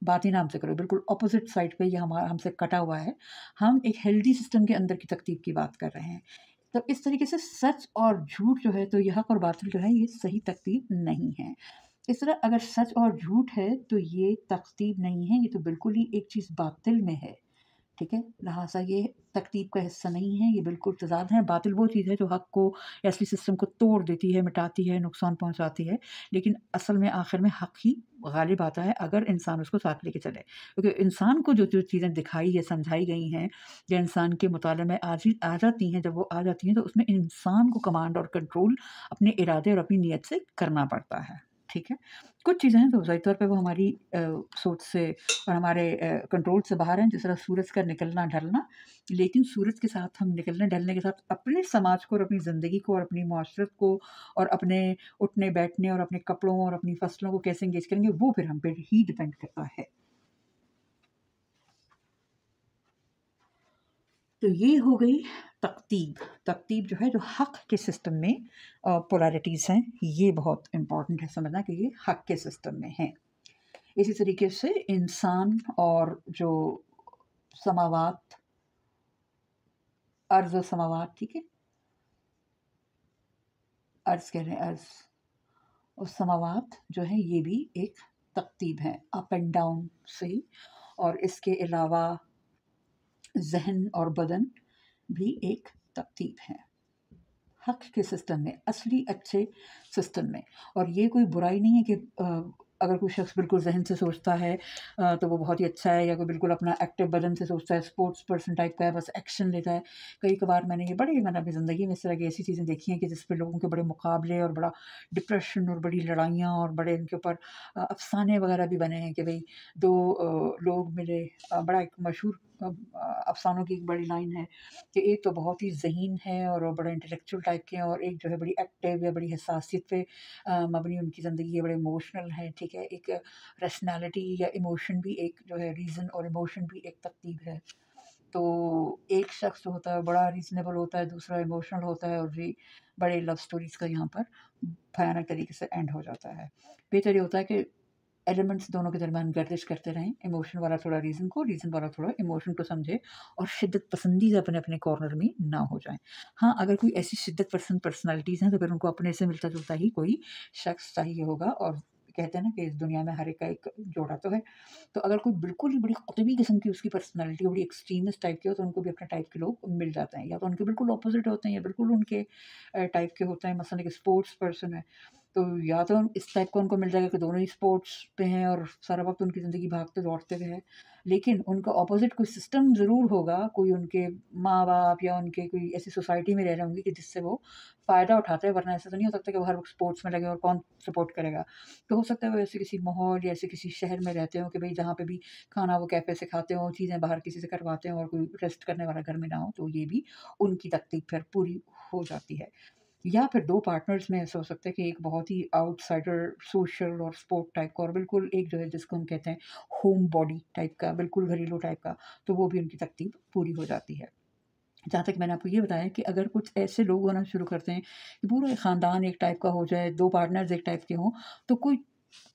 बात ही ना हमसे करो, बिल्कुल अपोजिट साइड पे ये हमारा हमसे कटा हुआ है। हम एक हेल्दी सिस्टम के अंदर की तकतीब की बात कर रहे हैं। तो इस तरीके से सच और झूठ जो है, तो ये हक और बातिल जो है ये सही तकतीब नहीं है। इस तरह अगर सच और झूठ है तो ये तकतीब नहीं है, ये तो बिल्कुल ही एक चीज़ बातिल में है, ठीक है। लिहाजा ये तकतीब का हिस्सा नहीं है, ये बिल्कुल तज़ाद है। बातिल वो चीज़ है जो हक़ को या असली सिस्टम को तोड़ देती है, मिटाती है, नुकसान पहुँचाती है, लेकिन असल में आखिर में हक़ ही गालिब आता है अगर इंसान उसको साथ लेके चले। क्योंकि इंसान को जो चीज़ें दिखाई या समझाई गई हैं या इंसान के मुताले में आ जाती हैं, जब वो आ जाती हैं तो उसमें इंसान को कमांड और कंट्रोल अपने इरादे और अपनी नीयत से करना पड़ता है, ठीक है। कुछ चीज़ें हैं तो ज़ाहिर तौर पे वो हमारी सोच से और हमारे कंट्रोल से बाहर हैं, जिस तरह सूरज का निकलना ढलना। लेकिन सूरज के साथ हम निकलने ढलने के साथ अपने समाज को और अपनी ज़िंदगी को और अपनी माशरत को और अपने उठने बैठने और अपने कपड़ों और अपनी फसलों को कैसे एंगेज करेंगे, वो फिर हम पे ही डिपेंड करता है। तो ये हो गई तकतीब। तकतीब जो है, जो हक़ के सिस्टम में पोलैरिटीज़ हैं, ये बहुत इम्पॉर्टेंट है समझना कि ये हक़ के सिस्टम में हैं। इसी तरीके से इंसान और जो समावात, अर्ज़ व समावात, ठीक है, अर्ज़ कह रहे हैं, अर्ज़ और समावात जो है ये भी एक तकतीब है, अप एंड डाउन से। और इसके अलावा ज़हन और बदन भी एक तकतीब है हक़ के सिस्टम में, असली अच्छे सिस्टम में। और ये कोई बुराई नहीं है कि अगर कोई शख्स बिल्कुल ज़हन से सोचता है तो वो बहुत ही अच्छा है, या कोई बिल्कुल अपना एक्टिव बदन से सोचता है, स्पोर्ट्स पर्सन टाइप का है, बस एक्शन लेता है। कई कभार मैंने अपनी ज़िंदगी में इस तरह की ऐसी चीज़ें देखी हैं कि जिस पे लोगों के बड़े मुकाबले और बड़ा डिप्रेशन और बड़ी लड़ाइयाँ और बड़े इनके ऊपर अफ़साने वगैरह भी बने हैं कि भई 2 लोग मिले। बड़ा एक मशहूर अफ़सानों की एक बड़ी लाइन है कि एक तो बहुत ही ज़हीन है और वो बड़े इंटेलेक्चुअल टाइप के हैं, और एक जो है बड़ी एक्टिव या बड़ी हसासियत पे मबनी उनकी ज़िंदगी है, बड़े इमोशनल हैं, ठीक है। एक रैशनैलिटी या इमोशन भी एक जो है, रीज़न और इमोशन भी एक तरकीब है। तो एक शख्स जो होता है बड़ा रीज़नेबल होता है, दूसरा इमोशनल होता है, और ये बड़े लव स्टोरीज़ का यहाँ पर भयानक तरीके से एंड हो जाता है। बेहतर ये होता है कि एलिमेंट्स दोनों के दरमियान गर्दिश करते रहें, इमोशन वाला थोड़ा रीज़न को, रीज़न वाला थोड़ा इमोशन को समझे, और शिद्दत पसंदी से अपने-अपने कॉर्नर में ना हो जाएँ। हाँ, अगर कोई ऐसी शिद्दत पसंद पर्सनैलिटीज़ हैं तो फिर उनको अपने से मिलता-जुलता ही कोई शख्स चाहिए होगा। और कहते हैं ना कि इस दुनिया में हर एक का एक जोड़ा तो है। तो अगर कोई बिल्कुल ही बड़ी क़ुतबी किस्म की उसकी पर्सनैलिटी, बड़ी एक्सट्रीमिस्ट टाइप की हो, तो उनको भी अपने टाइप के लोग मिल जाते हैं। या तो उनके बिल्कुल ऑपोज़िट होते हैं या बिल्कुल उनके टाइप के होते हैं। मसलन एक स्पोर्ट्स पर्सन है, तो या तो इस टाइप का उनको मिल जाएगा कि दोनों ही स्पोर्ट्स पे हैं और सारा वक़्त उनकी ज़िंदगी भागते-दौड़ते हुए है। लेकिन उनका ऑपोज़िट कोई सिस्टम ज़रूर होगा, कोई उनके माँ-बाप या उनके कोई ऐसी सोसाइटी में रह रहे होंगे कि जिससे वो फ़ायदा उठाते हैं, वरना ऐसा तो नहीं हो सकता कि वो हर वक़्त स्पोर्ट्स में लगे और कौन सपोर्ट करेगा। तो हो सकता है वो ऐसे किसी माहौल या ऐसे किसी शहर में रहते हों कि भई जहाँ पे भी खाना वो कैफ़े से खाते हों, चीज़ें बाहर किसी से करवाते हों और कोई रेस्ट करने वाला घर में ना हो, तो ये भी उनकी तकलीफ़ फिर पूरी हो जाती है। या फिर 2 पार्टनर्स में ऐसा हो सकता है कि एक बहुत ही आउटसाइडर सोशल और स्पोर्ट टाइप का, और बिल्कुल एक जो है जिसको हम कहते हैं होम बॉडी टाइप का, बिल्कुल घरेलू टाइप का, तो वो भी उनकी तकलीफ़ पूरी हो जाती है। जहाँ तक मैंने आपको ये बताया कि अगर कुछ ऐसे लोग होना शुरू करते हैं कि पूरा एक ख़ानदान एक टाइप का हो जाए, 2 पार्टनर्स एक टाइप के हों, तो कोई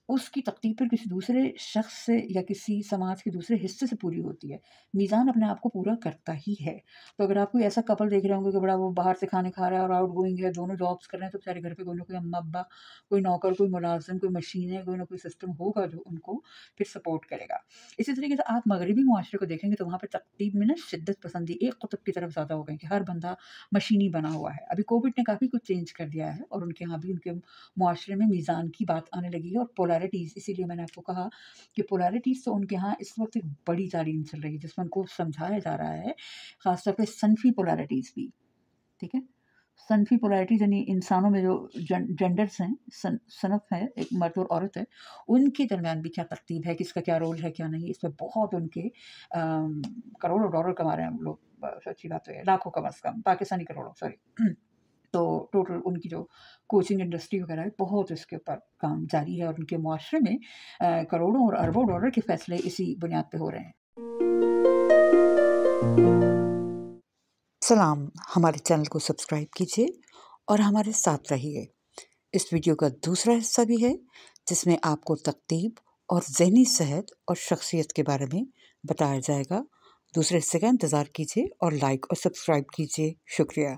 उसकी तकलीफ़ फिर किसी दूसरे शख़्स से या किसी समाज के दूसरे हिस्से से पूरी होती है। मीज़ान अपने आप को पूरा करता ही है। तो अगर आप कोई ऐसा कपल देख रहे होंगे कि बड़ा वो बाहर से खाने खा रहा है और आउटगोइंग है, दोनों जॉब्स कर रहे हैं, तो बेचारे घर पे कोई ना कोई अम्मा-अब्बा, कोई नौकर, कोई मुलाज़िम, कोई मशीनें, कोई ना कोई सिस्टम होगा जो उनको फिर सपोर्ट करेगा। इसी तरीके से आप मगरबी मुआशरे को देखेंगे तो वहाँ पे तकलीफ़ में ना शिद्दत पसंदी एक कुतुब की तरफ ज़्यादा हो गई कि हर बंदा मशीनी बना हुआ है। अभी कोविड ने काफ़ी कुछ चेंज कर दिया है और उनके यहाँ भी उनके मुआशरे में मीज़ान की बात आने लगी है और पोलैरिटीज़, इसीलिए मैंने आपको कहा कि पोलैरिटीज़ तो उनके यहाँ इस वक़्त एक बड़ी तालीम चल रही है जिसमें उनको समझाया जा रहा है, ख़ास तौर पे सनफ़ी पोलैरिटीज़ भी, ठीक है? सनफ़ी पोलैरिटीज़ यानी इंसानों में जो जेंडर्स हैं, सनफ़ है, एक मर्द और औरत है, उनके दरमियान भी क्या तरतीब है, किसका क्या रोल है, क्या नहीं, इस पे बहुत उनके करोड़ों डॉलर कमा रहे हैं लोग। सच्ची बात तो है, लाखों कम से कम, पाकिस्तानी करोड़ों, सॉरी। तो टोटल उनकी जो कोचिंग इंडस्ट्री वगैरह है, बहुत इसके ऊपर काम जारी है और उनके मुआशरे में करोड़ों और अरबों डॉलर के फ़ैसले इसी बुनियाद पे हो रहे हैं। सलाम, हमारे चैनल को सब्सक्राइब कीजिए और हमारे साथ रहिए। इस वीडियो का दूसरा हिस्सा भी है जिसमें आपको तरतीब और ज़हनी सेहत और शख्सियत के बारे में बताया जाएगा। दूसरे हिस्से का इंतज़ार कीजिए और लाइक और सब्सक्राइब कीजिए। शुक्रिया।